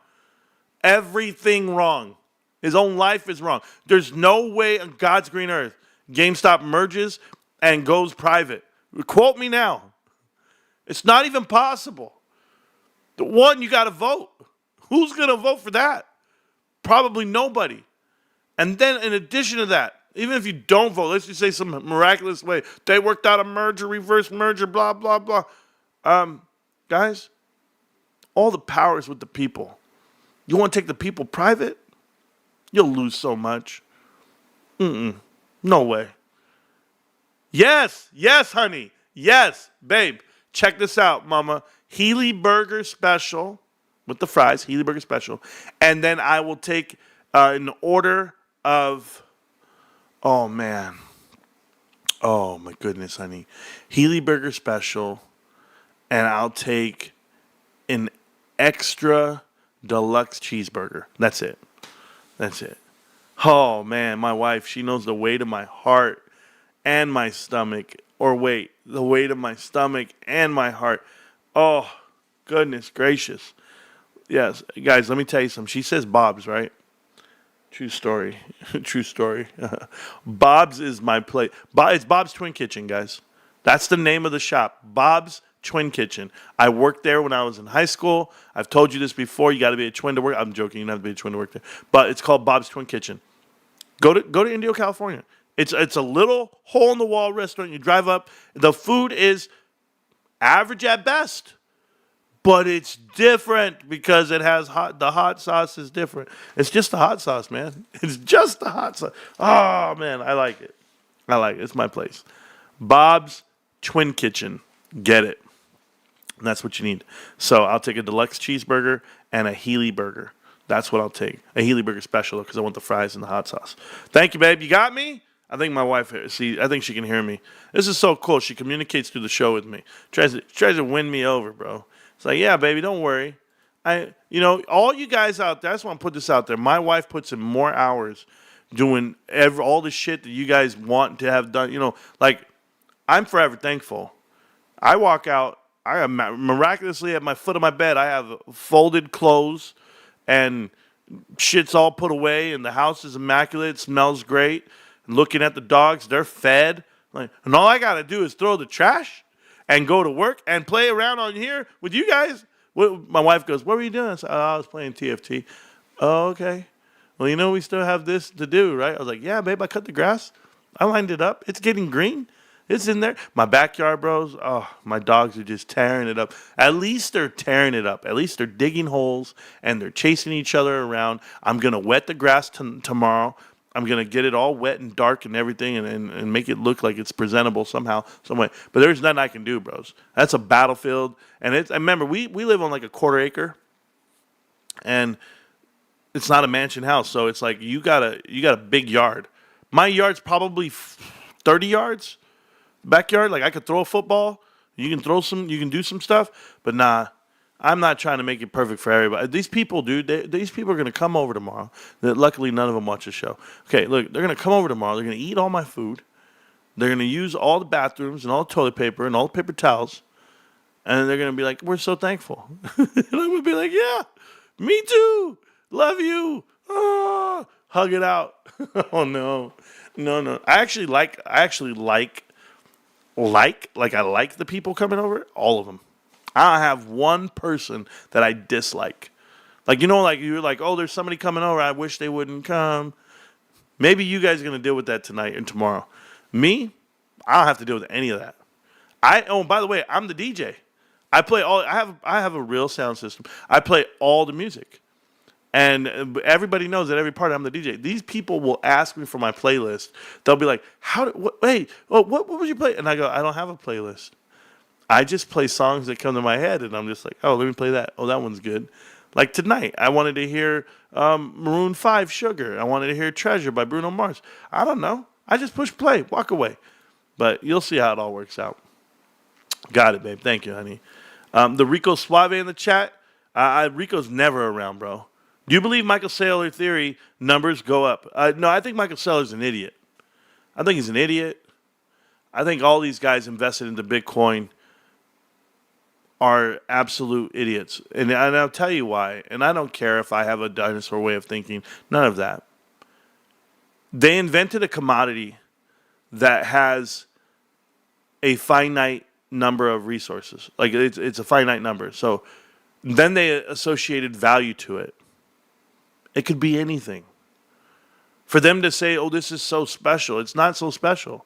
Everything wrong. His own life is wrong. There's no way on God's green earth GameStop merges and goes private. Quote me now. It's not even possible. The one, you got to vote. Who's going to vote for that? Probably nobody. And then in addition to that, even if you don't vote, let's just say some miraculous way, they worked out a merger, reverse merger, blah, blah, blah. Guys, all the power is with the people. You want to take the people private? You'll lose so much. No way. Yes, honey. Yes, babe. Check this out, mama. Healy Burger Special with the fries, Healy Burger Special. And then I will take an order of... Oh, man. Oh, my goodness, honey. Healy Burger Special. And I'll take an extra deluxe cheeseburger. That's it. Oh, man, my wife, she knows the way to my heart. and my stomach. Or wait, the weight of my stomach and my heart. Oh, goodness gracious. Yes, guys, let me tell you something. She says Bob's, right? True story. True story. Bob's is my place. It's Bob's Twin Kitchen, guys. That's the name of the shop. Bob's Twin Kitchen. I worked there when I was in high school. I've told you this before. You got to be a twin to work. I'm joking. You don't have to be a twin to work there. But it's called Bob's Twin Kitchen. Go to Indio, California. It's a little hole-in-the-wall restaurant. You drive up. The food is average at best. But it's different because it has the hot sauce is different. It's just the hot sauce, man. It's just the hot sauce. Oh, man, I like it. I like it. It's my place. Bob's Twin Kitchen. Get it. And that's what you need. So I'll take a deluxe cheeseburger and a Healy burger. That's what I'll take. A Healy burger special because I want the fries and the hot sauce. Thank you, babe. You got me? I think my wife, I think she can hear me. This is so cool. She communicates through the show with me. Tries to win me over, bro. It's like, yeah, baby, don't worry. All you guys out there, I just want to put this out there. My wife puts in more hours doing all the shit that you guys want to have done. Like, I'm forever thankful. I walk out, I am miraculously at my foot of my bed, I have folded clothes and shit's all put away and the house is immaculate. It smells great. And looking at the dogs, they're fed. And all I got to do is throw the trash and go to work and play around on here with you guys. My wife goes, what were you doing? I said, I was playing TFT. Oh, okay. Well, we still have this to do, right? I was like, yeah, babe, I cut the grass. I lined it up. It's getting green. It's in there. My backyard, bros, my dogs are just tearing it up. At least they're tearing it up. At least they're digging holes and they're chasing each other around. I'm going to wet the grass tomorrow. I'm going to get it all wet and dark and everything and make it look like it's presentable somehow, some way. But there's nothing I can do, bros. That's a battlefield. And remember, we live on like a quarter acre. And it's not a mansion house. So it's like you got a big yard. My yard's probably 30 yards. Backyard. Like I could throw a football. You can do some stuff. But nah. I'm not trying to make it perfect for everybody. These people, dude, these people are going to come over tomorrow. Luckily, none of them watch the show. Okay, look, they're going to come over tomorrow. They're going to eat all my food. They're going to use all the bathrooms and all the toilet paper and all the paper towels. And they're going to be like, we're so thankful. And I'm going to be like, yeah, me too. Love you. Oh, hug it out. Oh, no. No. I like the people coming over. All of them. I don't have one person that I dislike. Like, you're like, oh, there's somebody coming over. I wish they wouldn't come. Maybe you guys are going to deal with that tonight and tomorrow. Me, I don't have to deal with any of that. By the way, I'm the DJ. I have a real sound system. I play all the music. And everybody knows that every party I'm the DJ. These people will ask me for my playlist. They'll be like, what would you play? And I go, I don't have a playlist. I just play songs that come to my head, and I'm just like, oh, let me play that. Oh, that one's good. Like tonight, I wanted to hear Maroon 5, Sugar. I wanted to hear Treasure by Bruno Mars. I don't know. I just push play, walk away. But you'll see how it all works out. Got it, babe. Thank you, honey. The Rico Suave in the chat. Rico's never around, bro. Do you believe Michael Saylor theory numbers go up? No, I think Michael Saylor's an idiot. I think he's an idiot. I think all these guys invested into Bitcoin are absolute idiots. And I'll tell you why. And I don't care if I have a dinosaur way of thinking. None of that. They invented a commodity that has a finite number of resources. Like it's a finite number. So then they associated value to it. It could be anything. For them to say, oh, this is so special. It's not so special.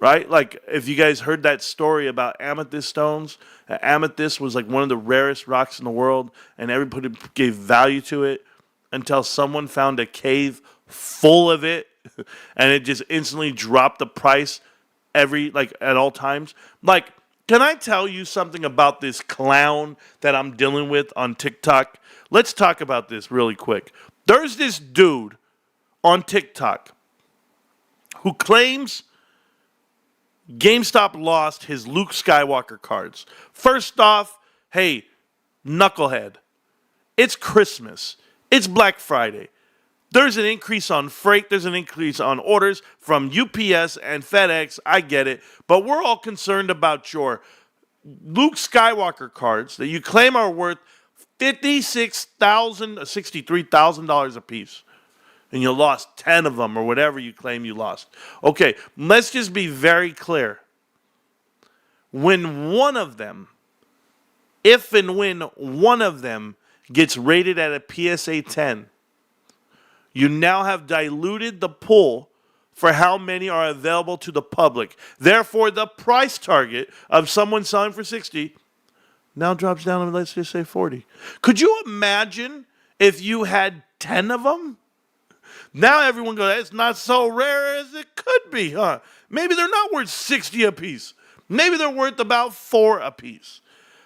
Right? Like, if you guys heard that story about amethyst stones, amethyst was like one of the rarest rocks in the world, and everybody gave value to it until someone found a cave full of it, and it just instantly dropped the price at all times. Like, can I tell you something about this clown that I'm dealing with on TikTok? Let's talk about this really quick. There's this dude on TikTok who claims GameStop lost his Luke Skywalker cards. First off, hey, knucklehead, it's Christmas. It's Black Friday. There's an increase on freight. There's an increase on orders from UPS and FedEx. I get it. But we're all concerned about your Luke Skywalker cards that you claim are worth $56,000, $63,000 a piece. And you lost 10 of them or whatever you claim you lost. Okay, let's just be very clear. When one of them, if and when one of them gets rated at a PSA 10, you now have diluted the pool for how many are available to the public. Therefore, the price target of someone selling for 60 now drops down to, let's just say, 40. Could you imagine if you had 10 of them? Now everyone goes, it's not so rare as it could be, huh? Maybe they're not worth 60 a piece. Maybe they're worth about 4 a piece.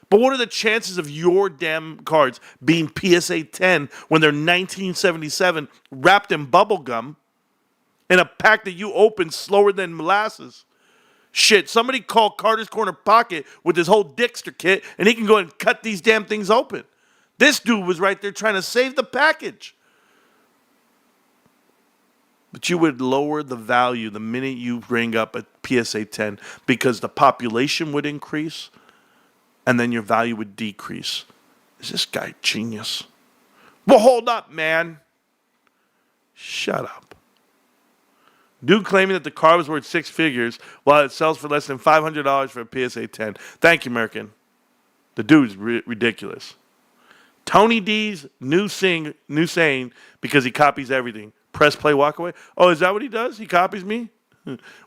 But what are the chances of your damn cards being PSA 10 when they're 1977 wrapped in bubble gum in a pack that you open slower than molasses? Shit, somebody call Carter's Corner Pocket with his whole Dixter kit and he can go and cut these damn things open. This dude was right there trying to save the package. But you would lower the value the minute you bring up a PSA 10 because the population would increase and then your value would decrease. Is this guy genius? Well, hold up, man. Shut up. Dude claiming that the car was worth 6 figures while it sells for less than $500 for a PSA 10. Thank you, American. The dude's ridiculous. Tony D's new saying because he copies everything. Press, play, walk away. Oh, is that what he does? He copies me?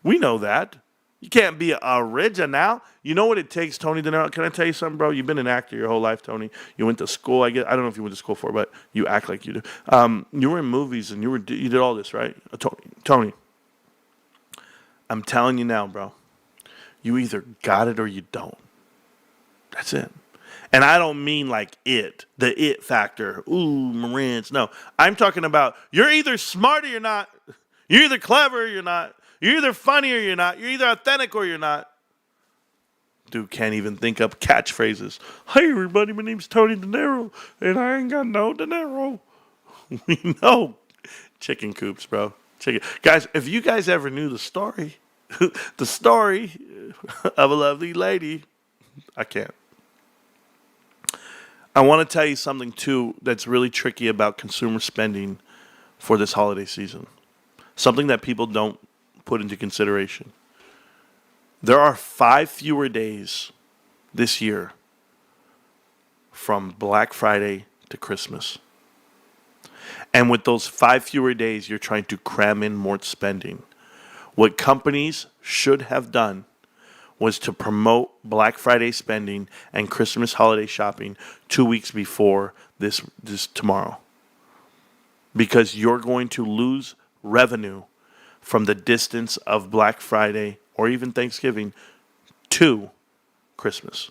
We know that. You can't be original. You know what it takes, Tony De Niro? Can I tell you something, bro? You've been an actor your whole life, Tony. You went to school. I don't know if you went to school for it, but you act like you do. You were in movies and you did all this, right? Tony, I'm telling you now, bro. You either got it or you don't. That's it. And I don't mean like the it factor. Ooh, Marantz. No, I'm talking about you're either smart or you're not. You're either clever or you're not. You're either funny or you're not. You're either authentic or you're not. Dude can't even think up catchphrases. Hey, everybody, my name's Tony De Niro, and I ain't got no De Niro. We know. Chicken coops, bro. Guys, if you guys ever knew the story, the story of a lovely lady, I can't. I want to tell you something, too, that's really tricky about consumer spending for this holiday season. Something that people don't put into consideration. There are 5 fewer days this year from Black Friday to Christmas. And with those 5 fewer days, you're trying to cram in more spending. What companies should have done was to promote Black Friday spending and Christmas holiday shopping 2 weeks before this tomorrow. Because you're going to lose revenue from the distance of Black Friday or even Thanksgiving to Christmas.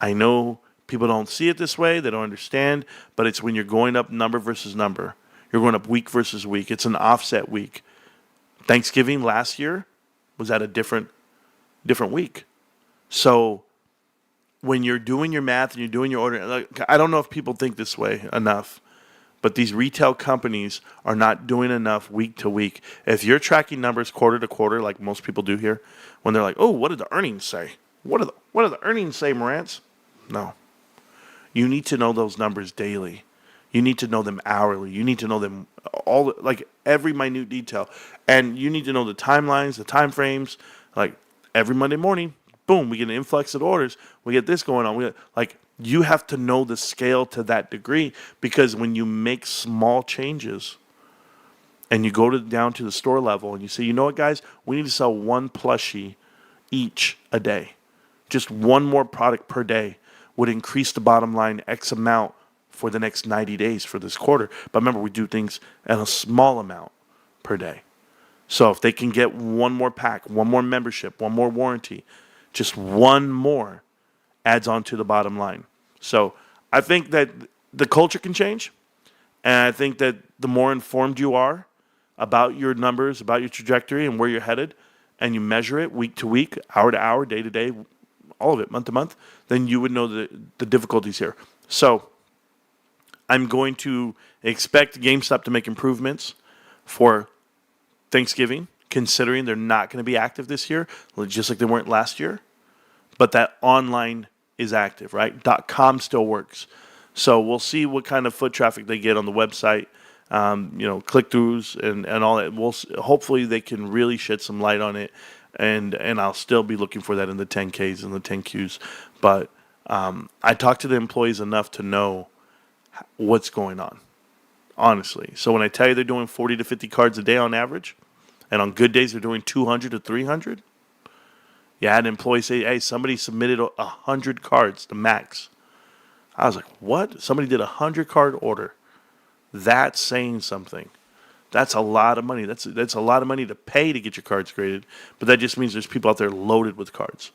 I know people don't see it this way, they don't understand, but it's when you're going up number versus number. You're going up week versus week. It's an offset week. Thanksgiving last year was at a different week. So when you're doing your math and you're doing your order, like, I don't know if people think this way enough, but these retail companies are not doing enough week to week. If you're tracking numbers quarter to quarter, like most people do here, when they're like, "Oh, what did the earnings say? What do the earnings say, Marantz?" No, you need to know those numbers daily. You need to know them hourly. You need to know them all, like every minute detail, and you need to know the timelines, the time frames. Like every Monday morning, boom, we get an influx of orders. We get this going on. You have to know the scale to that degree, because when you make small changes and you go down to the store level and you say, you know what, guys, we need to sell 1 plushie each a day. Just one more product per day would increase the bottom line X amount for the next 90 days for this quarter. But remember, we do things at a small amount per day. So if they can get one more pack, one more membership, one more warranty, just one more adds on to the bottom line. So I think that the culture can change. And I think that the more informed you are about your numbers, about your trajectory and where you're headed, and you measure it week to week, hour to hour, day to day, all of it, month to month, then you would know the difficulties here. So I'm going to expect GameStop to make improvements for Thanksgiving, considering they're not going to be active this year, just like they weren't last year. But that online is active, right? .com still works. So we'll see what kind of foot traffic they get on the website, click-throughs and all that. Hopefully they can really shed some light on it, and I'll still be looking for that in the 10Ks and the 10Qs. But I talked to the employees enough to know what's going on, honestly. So when I tell you they're doing 40 to 50 cards a day on average, and on good days they're doing 200 to 300, I had an employee say, hey, somebody submitted 100 cards, the max. I was like, what? Somebody did a 100-card order. That's saying something. That's a lot of money. That's a lot of money to pay to get your cards graded. But that just means there's people out there loaded with cards.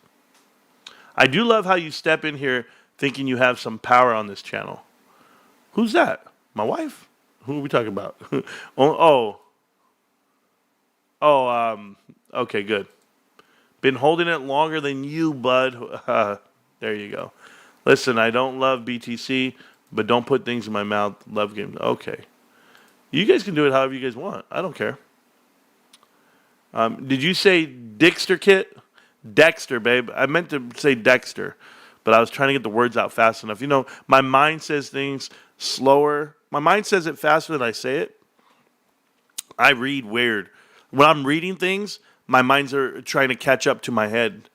I do love how you step in here thinking you have some power on this channel. Who's that? My wife? Who are we talking about? Okay, good. Been holding it longer than you, bud. There you go. Listen, I don't love BTC, but don't put things in my mouth. Love games. Okay. You guys can do it however you guys want. I don't care. Did you say Dexter Kit? Dexter, babe. I meant to say Dexter, but I was trying to get the words out fast enough. My mind says things slower. My mind says it faster than I say it. I read weird. When I'm reading things, my minds are trying to catch up to my head.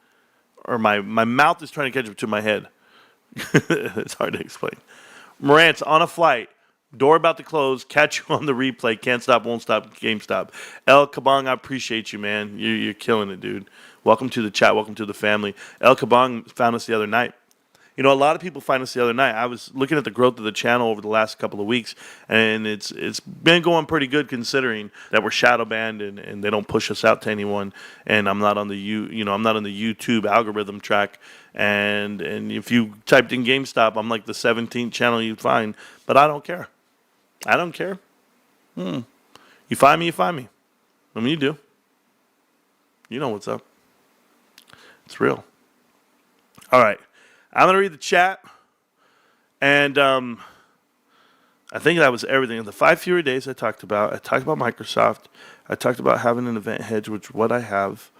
Or my mouth is trying to catch up to my head. It's hard to explain. Marantz, on a flight. Door about to close. Catch you on the replay. Can't stop, won't stop, GameStop. El Kabong, I appreciate you, man. You're killing it, dude. Welcome to the chat. Welcome to the family. El Kabong found us the other night. A lot of people find us the other night. I was looking at the growth of the channel over the last couple of weeks, and it's been going pretty good considering that we're shadow banned and they don't push us out to anyone. And I'm not on the I'm not on the YouTube algorithm track. And if you typed in GameStop, I'm like the 17th channel you'd find. But I don't care. I don't care. You find me, you find me. I mean, you do. You know what's up. It's real. All right. I'm going to read the chat. And I think that was everything. The 5 fewer days I talked about. I talked about Microsoft. I talked about having an event hedge, which is what I have.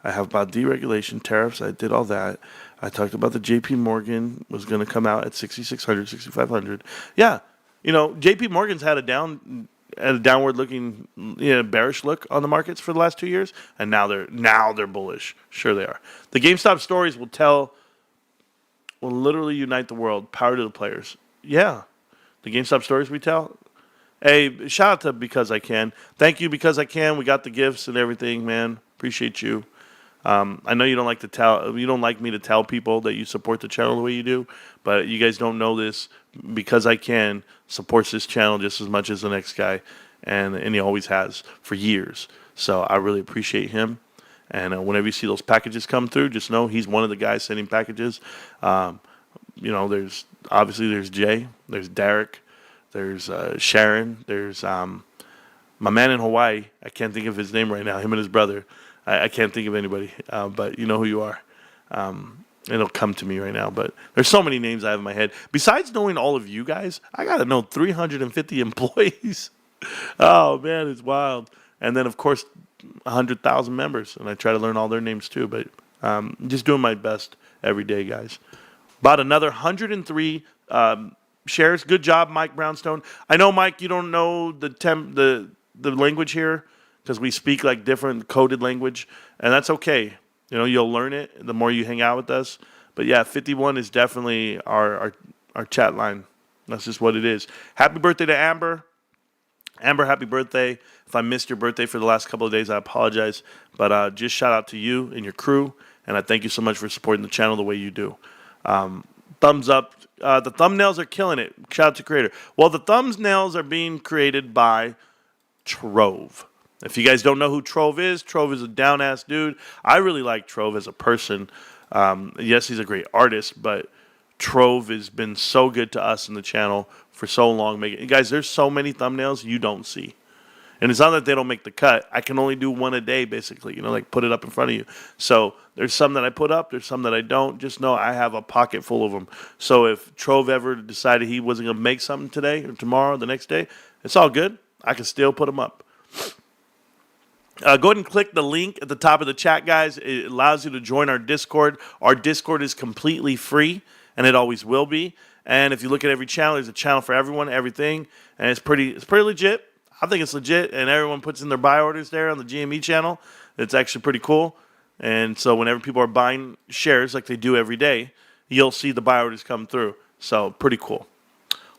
I have about deregulation, tariffs. I did all that. I talked about the JP Morgan was going to come out at 6,600, 6,500. Yeah. JP Morgan's had a downward looking, bearish look on the markets for the last 2 years, and now they're bullish. Sure they are. The GameStop stories will literally unite the world. Power to the players. Yeah. The GameStop stories we tell. Hey, shout out to Because I Can. Thank you, Because I Can. We got the gifts and everything, man. Appreciate you. I know you don't like me to tell people that you support the channel the way you do, but you guys don't know this. Because I Can supports this channel just as much as the next guy, and he always has for years. So I really appreciate him. And whenever you see those packages come through, just know he's one of the guys sending packages. There's Jay, there's Derek, there's Sharon, there's my man in Hawaii. I can't think of his name right now. Him and his brother. I can't think of anybody, but you know who you are. It'll come to me right now. But there's so many names I have in my head. Besides knowing all of you guys, I got to know 350 employees. Oh, man, it's wild. And then, of course, 100,000 members. And I try to learn all their names, too. But just doing my best every day, guys. About another 103 shares. Good job, Mike Brownstone. I know, Mike, you don't know the language here because we speak like different coded language. And that's okay. You'll learn it the more you hang out with us. But yeah, 51 is definitely our chat line. That's just what it is. Happy birthday to Amber. Amber, happy birthday. If I missed your birthday for the last couple of days, I apologize. But just shout out to you and your crew. And I thank you so much for supporting the channel the way you do. Thumbs up. The thumbnails are killing it. Shout out to creator. Well, the thumbnails are being created by Trove. If you guys don't know who Trove is a down-ass dude. I really like Trove as a person. Yes, he's a great artist, but Trove has been so good to us in the channel for so long. Guys, there's so many thumbnails you don't see. And it's not that they don't make the cut. I can only do one a day, basically, like put it up in front of you. So there's some that I put up. There's some that I don't. Just know I have a pocket full of them. So if Trove ever decided he wasn't going to make something today or tomorrow, the next day, it's all good. I can still put them up. Go ahead and click the link at the top of the chat, guys. It allows you to join our Discord. Our Discord is completely free, and it always will be. And if you look at every channel, there's a channel for everyone, everything, and it's pretty legit. I think it's legit, and everyone puts in their buy orders there on the GME channel. It's actually pretty cool. And so whenever people are buying shares like they do every day, you'll see the buy orders come through. So pretty cool.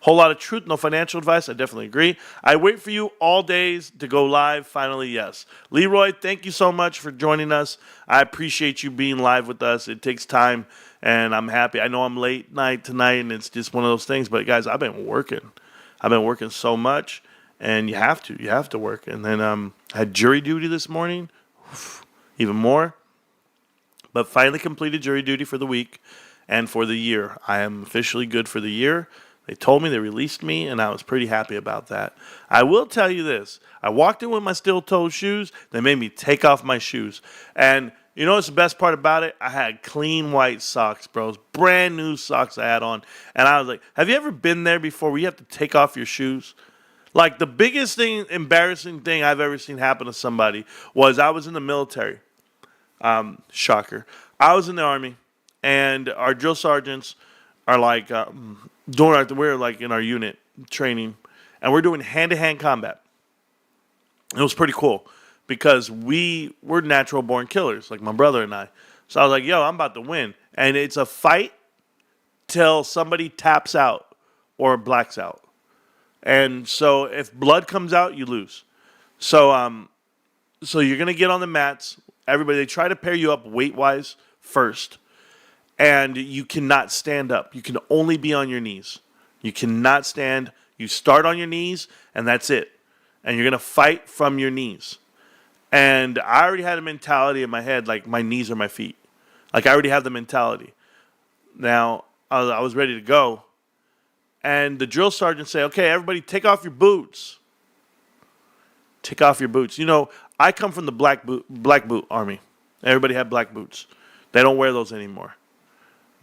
Whole lot of truth, no financial advice. I definitely agree. I wait for you all days to go live. Finally, yes. Leroy, thank you so much for joining us. I appreciate you being live with us. It takes time, and I'm happy. I know I'm late night tonight, and it's just one of those things. But, guys, I've been working. I've been working so much, and you have to. You have to work. And then I had jury duty this morning, even more. But finally completed jury duty for the week and for the year. I am officially good for the year. They told me, they released me, and I was pretty happy about that. I will tell you this. I walked in with my steel-toed shoes. They made me take off my shoes. And you know what's the best part about it? I had clean white socks, bros. Brand new socks I had on. And I was like, have you ever been there before where you have to take off your shoes? Like, the biggest thing, embarrassing thing I've ever seen happen to somebody was I was in the military. Shocker. I was in the Army, and our drill sergeants are like... we're like in our unit training, and we're doing hand-to-hand combat. It was pretty cool because we're natural born killers, like my brother and I. So I was like, yo, I'm about to win. And it's a fight till somebody taps out or blacks out. And so if blood comes out, you lose. So so you're going to get on the mats. Everybody, they try to pair you up weight-wise first. And you cannot stand up. You can only be on your knees. You cannot stand. You start on your knees, and that's it. And you're going to fight from your knees. And I already had a mentality in my head, like my knees are my feet. Like I already have the mentality. Now, I was ready to go. And the drill sergeant said, okay, everybody take off your boots. Take off your boots. You know, I come from the black boot army. Everybody had black boots. They don't wear those anymore.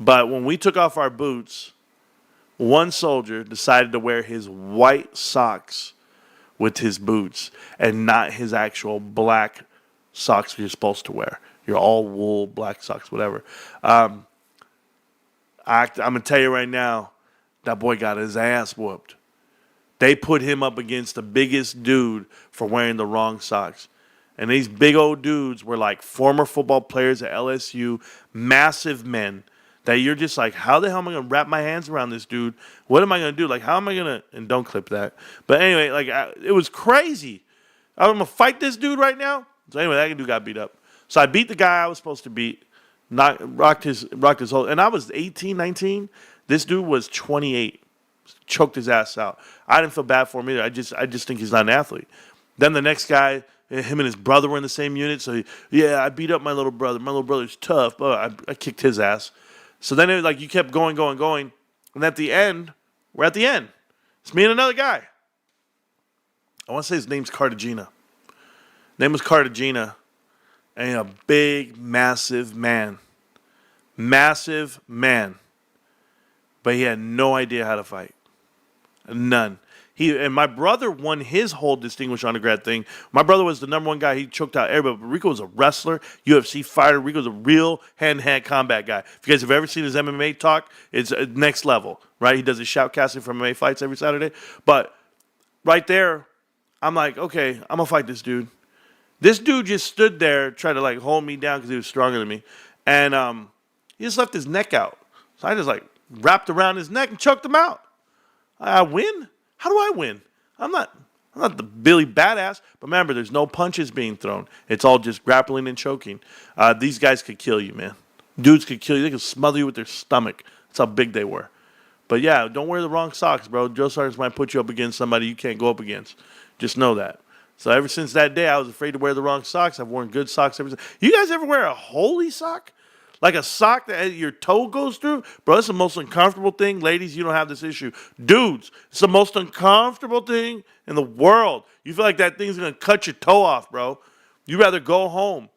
But when we took off our boots, one soldier decided to wear his white socks with his boots and not his actual black socks you're supposed to wear. You're all wool, black socks, whatever. I'm going to tell you right now, that boy got his ass whooped. They put him up against the biggest dude for wearing the wrong socks. And these big old dudes were like former football players at LSU, massive men. That you're just like, how the hell am I going to wrap my hands around this dude? What am I going to do? Like, how am I going to... And don't clip that. But anyway, like, it was crazy. I'm going to fight this dude right now? So anyway, that dude got beat up. So I beat the guy I was supposed to beat. Rocked his whole... And I was 18, 19. This dude was 28. Choked his ass out. I didn't feel bad for him either. I just think he's not an athlete. Then the next guy... Him and his brother were in the same unit. So, yeah, I beat up my little brother. My little brother's tough. But I kicked his ass. So then you kept going. And at the end, we're at the end. It's me and another guy. I want to say his name's Cartagena. Name was Cartagena. And a big, massive man. Massive man. But he had no idea how to fight. None. And my brother won his whole Distinguished Undergrad thing. My brother was the number one guy. He choked out everybody. But Rico was a wrestler, UFC fighter. Rico's a real hand-to-hand combat guy. If you guys have ever seen his MMA talk, it's next level, right? He does his shoutcasting for MMA fights every Saturday. But right there, I'm like, okay, I'm going to fight this dude. This dude just stood there trying to like hold me down because he was stronger than me. And he just left his neck out. So I just like wrapped around his neck and choked him out. I win? How do I win? I'm not the Billy Badass, but remember, there's no punches being thrown. It's all just grappling and choking. These guys could kill you, man. Dudes could kill you. They could smother you with their stomach. That's how big they were. But yeah, don't wear the wrong socks, bro. Drill sergeants might put you up against somebody you can't go up against. Just know that. So ever since that day, I was afraid to wear the wrong socks. I've worn good socks ever since. You guys ever wear a holy sock? Like a sock that your toe goes through? Bro, that's the most uncomfortable thing. Ladies, you don't have this issue. Dudes, it's the most uncomfortable thing in the world. You feel like that thing's going to cut your toe off, bro. You'd rather go home,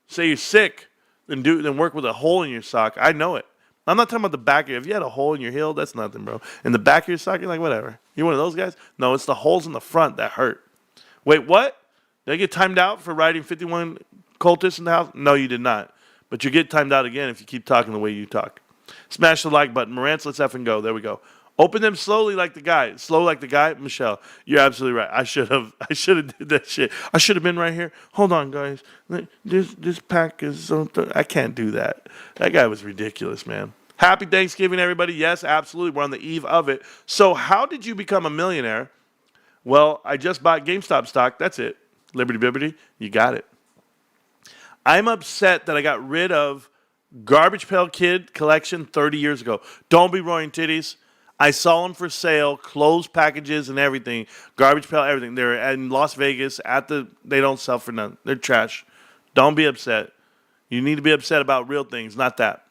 say you're sick, than work with a hole in your sock. I know it. I'm not talking about the back of your. If you had a hole in your heel, that's nothing, bro. In the back of your sock, you're like, whatever. You're one of those guys? No, it's the holes in the front that hurt. Wait, what? Did I get timed out for riding 51 cultists in the house? No, you did not. But you get timed out again if you keep talking the way you talk. Smash the like button. Marantz, let's effing go. There we go. Open them slowly like the guy. Slow like the guy. Michelle, you're absolutely right. I should have did that shit. I should have been right here. Hold on, guys. This pack is something. I can't do that. That guy was ridiculous, man. Happy Thanksgiving, everybody. Yes, absolutely. We're on the eve of it. So how did you become a millionaire? Well, I just bought GameStop stock. That's it. Liberty Bibbity, you got it. I'm upset that I got rid of Garbage Pail Kid collection 30 years ago. Don't be roaring titties. I saw them for sale, closed packages and everything. Garbage Pail, everything. They're in Las Vegas they don't sell for none. They're trash. Don't be upset. You need to be upset about real things, not that.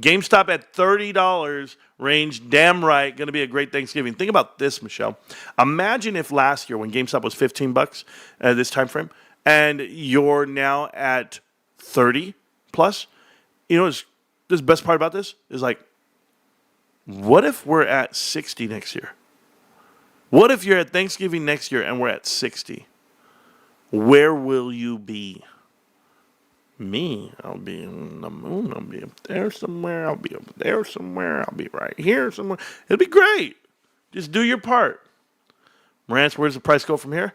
GameStop at $30 range, damn right, going to be a great Thanksgiving. Think about this, Michelle. Imagine if last year when GameStop was $15 this time frame, and you're now at 30 plus. You know, this best part about this is like, what if we're at 60 next year? What if you're at Thanksgiving next year and we're at 60? Where will you be? Me, I'll be in the moon. I'll be up there somewhere. I'll be up there somewhere. I'll be right here somewhere. It'll be great. Just do your part. Marantz, where does the price go from here?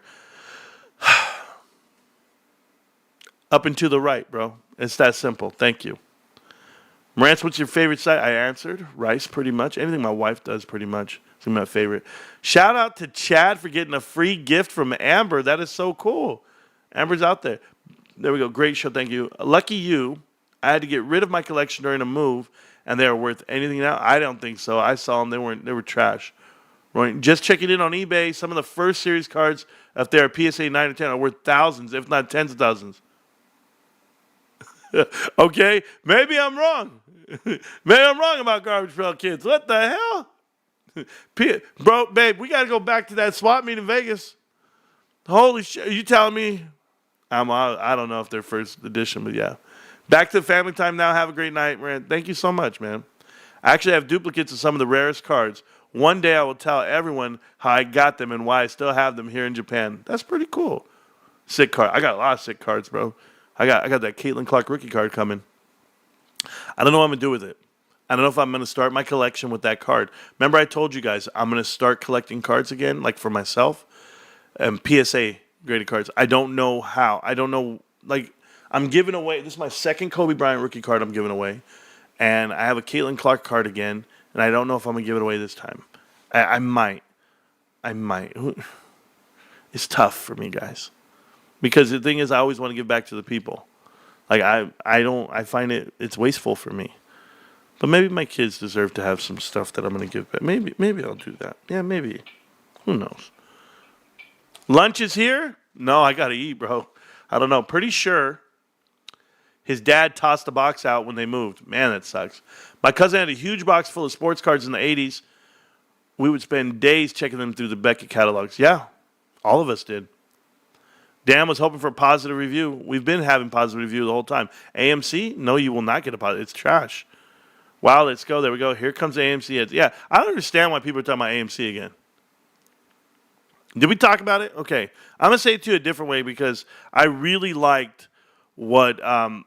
Up and to the right, bro. It's that simple. Thank you. Marantz, what's your favorite site? I answered. Rice, pretty much. Anything my wife does, pretty much. It's my favorite. Shout out to Chad for getting a free gift from Amber. That is so cool. Amber's out there. There we go. Great show. Thank you. Lucky you. I had to get rid of my collection during a move, and they are worth anything now? I don't think so. I saw them. They were trash. Right. Just checking in on eBay. Some of the first series cards, if they're PSA 9 or 10, are worth thousands, if not tens of thousands. Okay? Maybe I'm wrong. Maybe I'm wrong about Garbage Pail Kids. What the hell? Bro, babe, we got to go back to that swap meet in Vegas. Holy shit. Are you telling me? I don't know if they're first edition, but yeah. Back to family time now. Have a great night, man. Thank you so much, man. I actually have duplicates of some of the rarest cards. One day I will tell everyone how I got them and why I still have them here in Japan. That's pretty cool. Sick card. I got a lot of sick cards, bro. I got that Caitlin Clark rookie card coming. I don't know what I'm going to do with it. I don't know if I'm going to start my collection with that card. Remember I told you guys I'm going to start collecting cards again, like for myself. And PSA graded cards. I don't know how. I don't know. Like, I'm giving away. This is my second Kobe Bryant rookie card I'm giving away. And I have a Caitlin Clark card again. And I don't know if I'm going to give it away this time. I might. It's tough for me, guys. Because the thing is, I always want to give back to the people. Like, I find it's wasteful for me. But maybe my kids deserve to have some stuff that I'm going to give back. Maybe I'll do that. Yeah, maybe. Who knows? Lunch is here? No, I got to eat, bro. I don't know. Pretty sure his dad tossed the box out when they moved. Man, that sucks. My cousin had a huge box full of sports cards in the 80s. We would spend days checking them through the Beckett catalogs. Yeah, all of us did. Dan was hoping for a positive review. We've been having positive review the whole time. AMC? No, you will not get a positive. It's trash. Wow, let's go. There we go. Here comes AMC. Yeah, I don't understand why people are talking about AMC again. Did we talk about it? Okay. I'm going to say it to you a different way because I really liked what Dynamite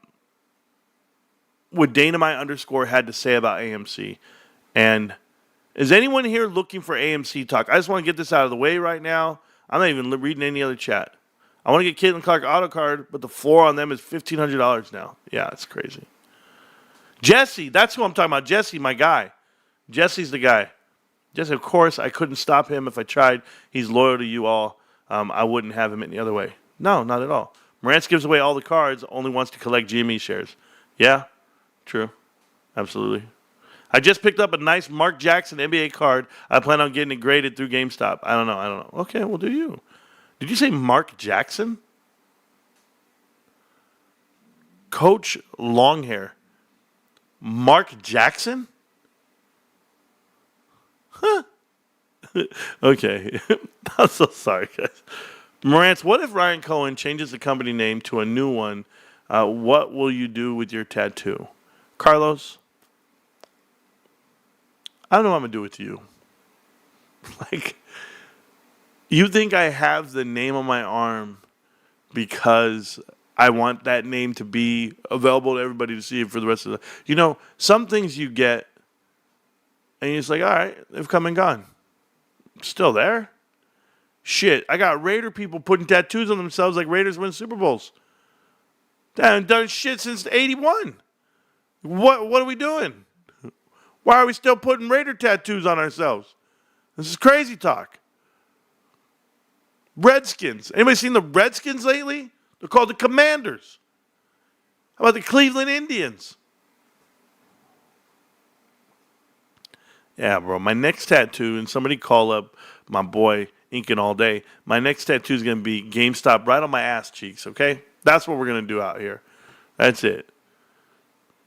_ had to say about AMC. And is anyone here looking for AMC talk? I just want to get this out of the way right now. I'm not even reading any other chat. I want to get Caitlin Clark auto card, but the floor on them is $1,500 now. Yeah, it's crazy. Jesse, that's who I'm talking about. Jesse, my guy. Jesse's the guy. Jesse, of course, I couldn't stop him if I tried. He's loyal to you all. I wouldn't have him any other way. No, not at all. Marantz gives away all the cards, only wants to collect GME shares. Yeah, true. Absolutely. I just picked up a nice Mark Jackson NBA card. I plan on getting it graded through GameStop. I don't know. Okay, well, do you. Did you say Mark Jackson? Coach Longhair. Mark Jackson? Huh. Okay. I'm so sorry, guys. Marantz, what if Ryan Cohen changes the company name to a new one? What will you do with your tattoo? Carlos, I don't know what I'm going to do with you. Like, you think I have the name on my arm because I want that name to be available to everybody to see it for the rest of the... You know, some things you get, and you're just like, all right, they've come and gone. Still there? Shit, I got Raider people putting tattoos on themselves like Raiders win Super Bowls. They haven't done shit since '81. What are we doing? Why are we still putting Raider tattoos on ourselves? This is crazy talk. Redskins. Anybody seen the Redskins lately? They're called the Commanders. How about the Cleveland Indians? Yeah, bro. My next tattoo, and somebody call up my boy Inking All Day. My next tattoo is going to be GameStop right on my ass cheeks, okay? That's what we're going to do out here. That's it.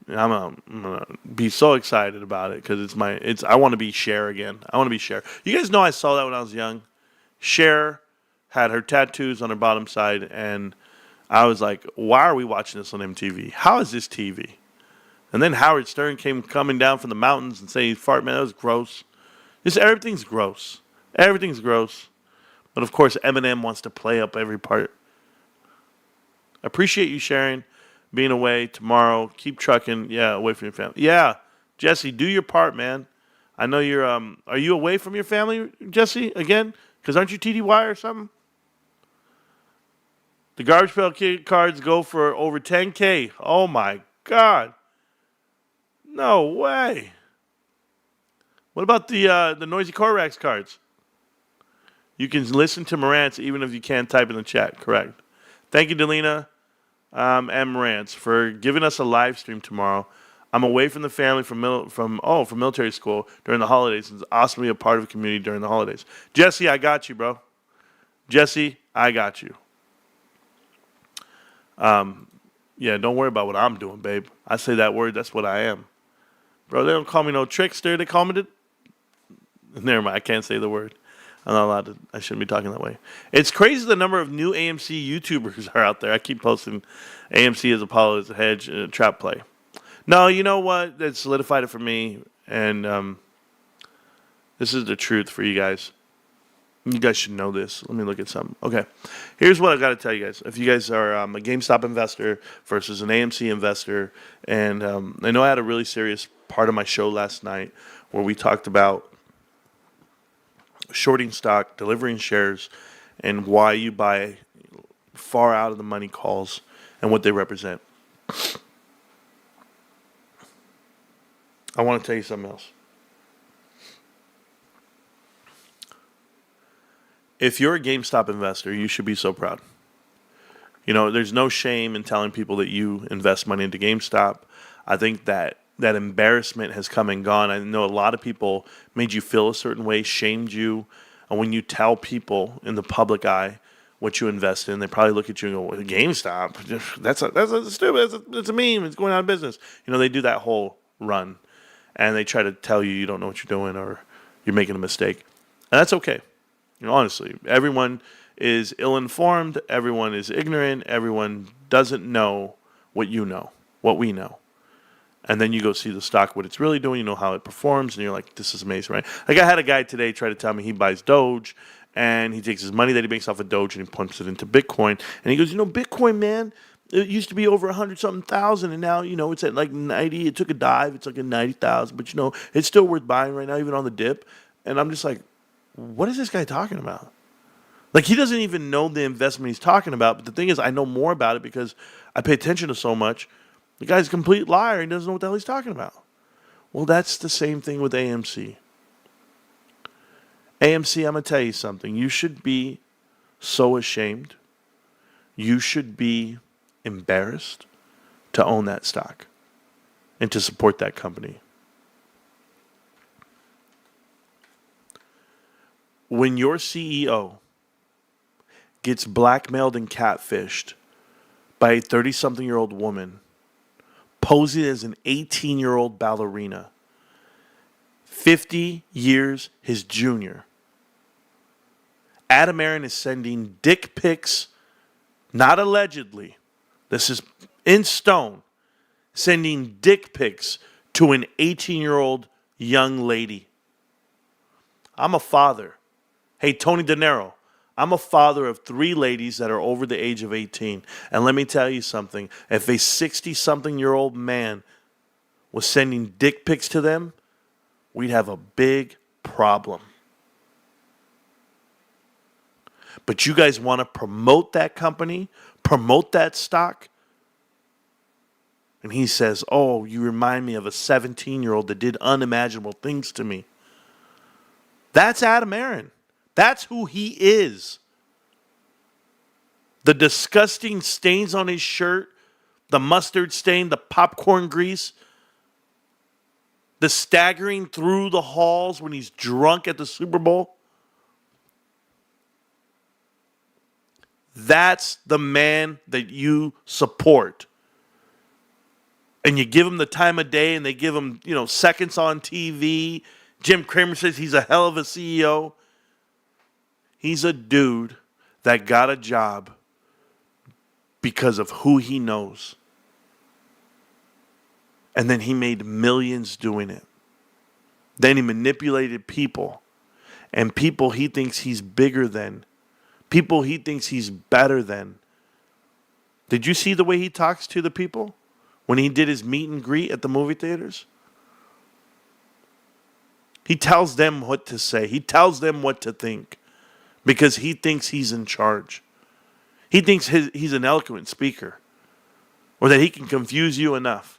I'm gonna be so excited about it because I want to be Cher again. I want to be Cher. You guys know I saw that when I was young. Cher had her tattoos on her bottom side, and I was like, why are we watching this on MTV? How is this TV? And then Howard Stern came coming down from the mountains and saying, fart, man, that was gross. Everything's gross. Everything's gross. But of course, Eminem wants to play up every part. I appreciate you sharing. Being away tomorrow, keep trucking. Yeah, away from your family. Yeah, Jesse, do your part, man. I know you're. Are you away from your family, Jesse? Again, because aren't you TDY or something? The garbage pail kid cards go for over 10K. Oh my God! No way. What about the noisy Corax cards? You can listen to Marantz even if you can't type in the chat. Correct. Thank you, Delina. And Marantz for giving us a live stream tomorrow. I'm away from the family from military school during the holidays. It's awesome to be a part of a community during the holidays. Jesse, I got you, bro. Jesse, I got you. Yeah, don't worry about what I'm doing, babe. I say that word, that's what I am. Bro, they don't call me no trickster. They call me the... Never mind, I can't say the word. I'm not allowed to. I shouldn't be talking that way. It's crazy the number of new AMC YouTubers are out there. I keep posting AMC as Apollo as a hedge trap play. No, you know what? That solidified it for me. And this is the truth for you guys. You guys should know this. Let me look at something. Okay. Here's what I got to tell you guys. If you guys are a GameStop investor versus an AMC investor, and I know I had a really serious part of my show last night where we talked about shorting stock, delivering shares, and why you buy far out of the money calls and what they represent. I want to tell you something else. If you're a GameStop investor, you should be so proud. You know, there's no shame in telling people that you invest money into GameStop. I think that embarrassment has come and gone. I know a lot of people made you feel a certain way, shamed you. And when you tell people in the public eye what you invest in, they probably look at you and go, GameStop? That's stupid. That's a meme. It's going out of business. You know, they do that whole run. And they try to tell you don't know what you're doing or you're making a mistake. And that's okay. You know, honestly, everyone is ill-informed. Everyone is ignorant. Everyone doesn't know what you know, what we know. And then you go see the stock, what it's really doing, you know how it performs, and you're like, this is amazing, right? Like I had a guy today try to tell me he buys Doge, and he takes his money that he makes off of Doge and he pumps it into Bitcoin. And he goes, you know, Bitcoin, man, it used to be over 100-something thousand, and now, you know, it's at like 90. It took a dive. It's like at 90,000, but, you know, it's still worth buying right now, even on the dip. And I'm just like, what is this guy talking about? Like, he doesn't even know the investment he's talking about. But the thing is, I know more about it because I pay attention to so much. The guy's a complete liar. He doesn't know what the hell he's talking about. Well, that's the same thing with AMC. AMC, I'm going to tell you something. You should be so ashamed. You should be embarrassed to own that stock and to support that company. When your CEO gets blackmailed and catfished by a 30-something-year-old woman, posing as an 18-year-old ballerina, 50 years his junior. Adam Aaron is sending dick pics, not allegedly, this is in stone, sending dick pics to an 18-year-old young lady. I'm a father. Hey, Tony De Niro, I'm a father of 3 ladies that are over the age of 18. And let me tell you something. If a 60-something-year-old man was sending dick pics to them, we'd have a big problem. But you guys want to promote that company, promote that stock? And he says, oh, you remind me of a 17-year-old that did unimaginable things to me. That's Adam Aaron. That's who he is. The disgusting stains on his shirt, the mustard stain, the popcorn grease, the staggering through the halls when he's drunk at the Super Bowl. That's the man that you support. And you give him the time of day and they give him, seconds on TV. Jim Cramer says he's a hell of a CEO. He's a dude that got a job because of who he knows. And then he made millions doing it. Then he manipulated people. And people he thinks he's bigger than. People he thinks he's better than. Did you see the way he talks to the people when he did his meet and greet at the movie theaters? He tells them what to say. He tells them what to think because he thinks he's in charge. He thinks he's an eloquent speaker or that he can confuse you enough.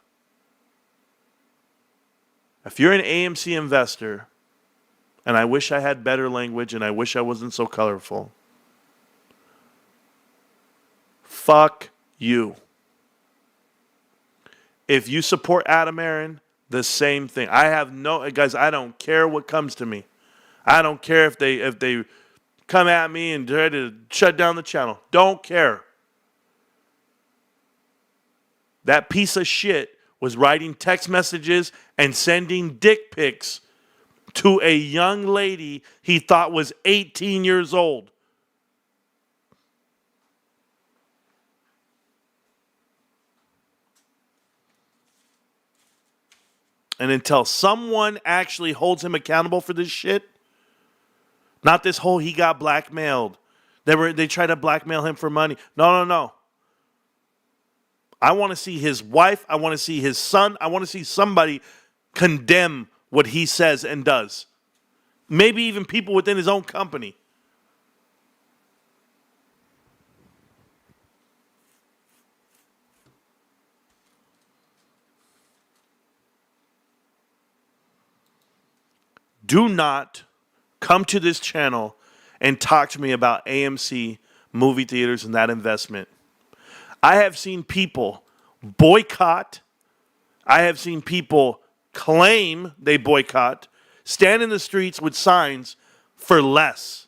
If you're an AMC investor, and I wish I had better language and I wish I wasn't so colorful, fuck you. If you support Adam Aaron, the same thing. Guys, I don't care what comes to me. I don't care if they come at me and try to shut down the channel. Don't care. That piece of shit was writing text messages and sending dick pics to a young lady he thought was 18 years old. And until someone actually holds him accountable for this shit, not this whole he got blackmailed. They tried to blackmail him for money. No. I want to see his wife. I want to see his son. I want to see somebody condemn what he says and does. Maybe even people within his own company. Do not come to this channel and talk to me about AMC movie theaters and that investment. I have seen people boycott. I have seen people claim they boycott, stand in the streets with signs for less.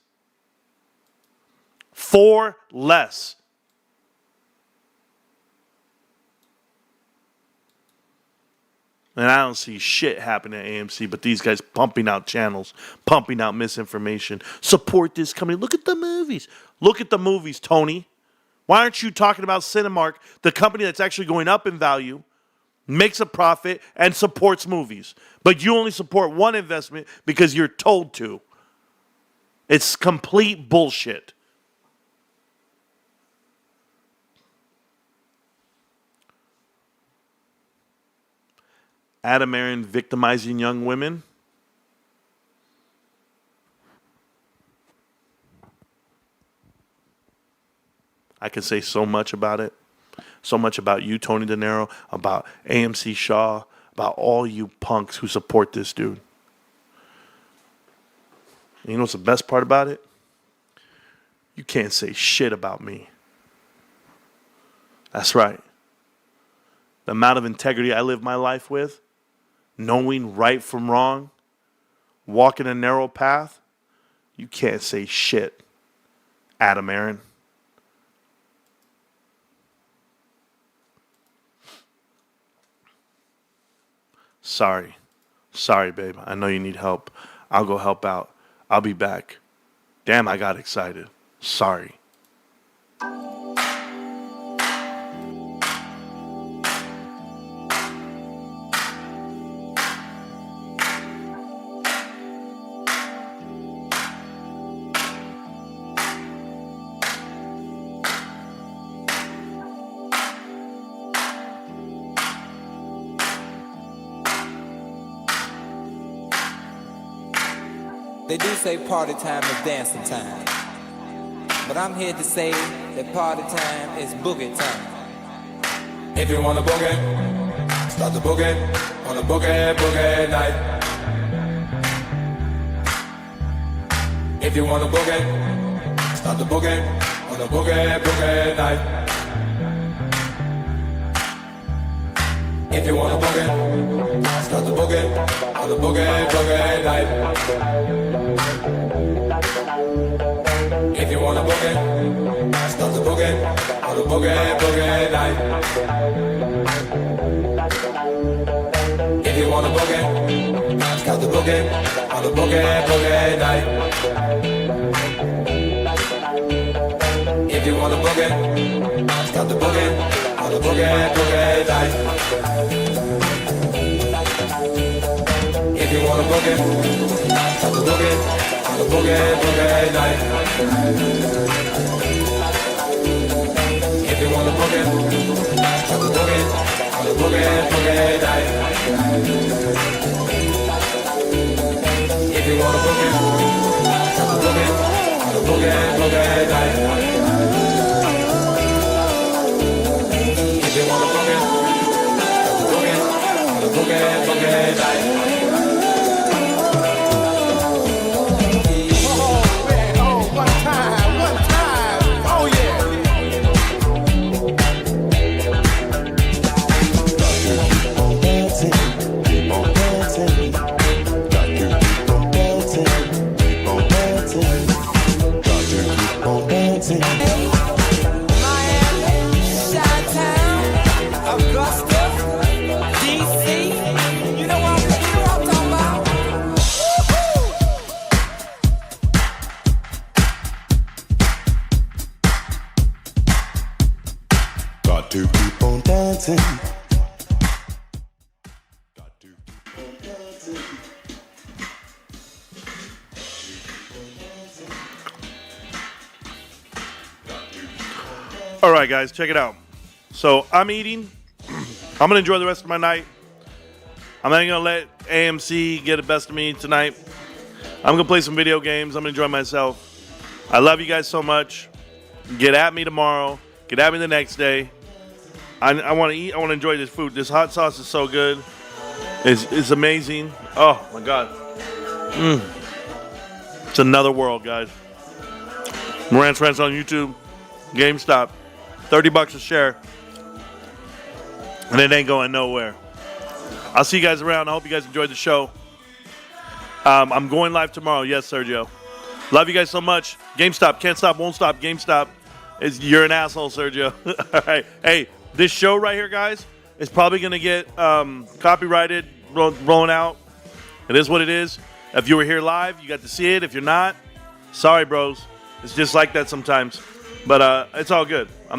For less. And I don't see shit happening at AMC, but these guys pumping out channels, pumping out misinformation. Support this company. Look at the movies. Look at the movies, Tony. Why aren't you talking about Cinemark, the company that's actually going up in value, makes a profit, and supports movies? But you only support one investment because you're told to. It's complete bullshit. Adam Aaron victimizing young women. I can say so much about it. So much about you, Tony De Niro, about AMC Shaw, about all you punks who support this dude. And you know what's the best part about it? You can't say shit about me. That's right. The amount of integrity I live my life with, knowing right from wrong, walking a narrow path, you can't say shit, Adam Aaron. Sorry. Sorry, babe. I know you need help. I'll go help out. I'll be back. Damn, I got excited. Sorry.
They do say party time is dancing time, but I'm here to say that party time is boogie time.
If you wanna boogie, start the boogie on a boogie, boogie night. If you wanna boogie, start the boogie on a boogie, boogie night. If you wanna boogie, start the boogie on a boogie, boogie night. If you wanna boogie, start the boogie on a boogie, boogie night. If you wanna boogie, start the boogie on a boogie, boogie night. If you wanna boogie, start the boogie on a boogie, boogie night. If you wanna boogie, start the boogie on a boogie, boogie night. If you wanna boogie, start the boogie on a boogie, boogie night. If you wanna boogie, start the boogie on a boogie, boogie night. If you wanna boogie, start the boogie on a boogie, boogie night.
To keep on dancing.
All right, guys, check it out. So I'm eating. I'm going to enjoy the rest of my night. I'm not going to let AMC get the best of me tonight. I'm going to play some video games. I'm going to enjoy myself. I love you guys so much. Get at me tomorrow. Get at me the next day. I want to eat. I want to enjoy this food. This hot sauce is so good. It's amazing. Oh, my God. It's another world, guys. Marantz Rantz on YouTube. GameStop. $30 a share. And it ain't going nowhere. I'll see you guys around. I hope you guys enjoyed the show. I'm going live tomorrow. Yes, Sergio. Love you guys so much. GameStop. Can't stop, won't stop. GameStop. You're an asshole, Sergio. All right. Hey. This show right here, guys, is probably going to get copyrighted, rolling out. It is what it is. If you were here live, you got to see it. If you're not, sorry, bros. It's just like that sometimes. But it's all good. I'm not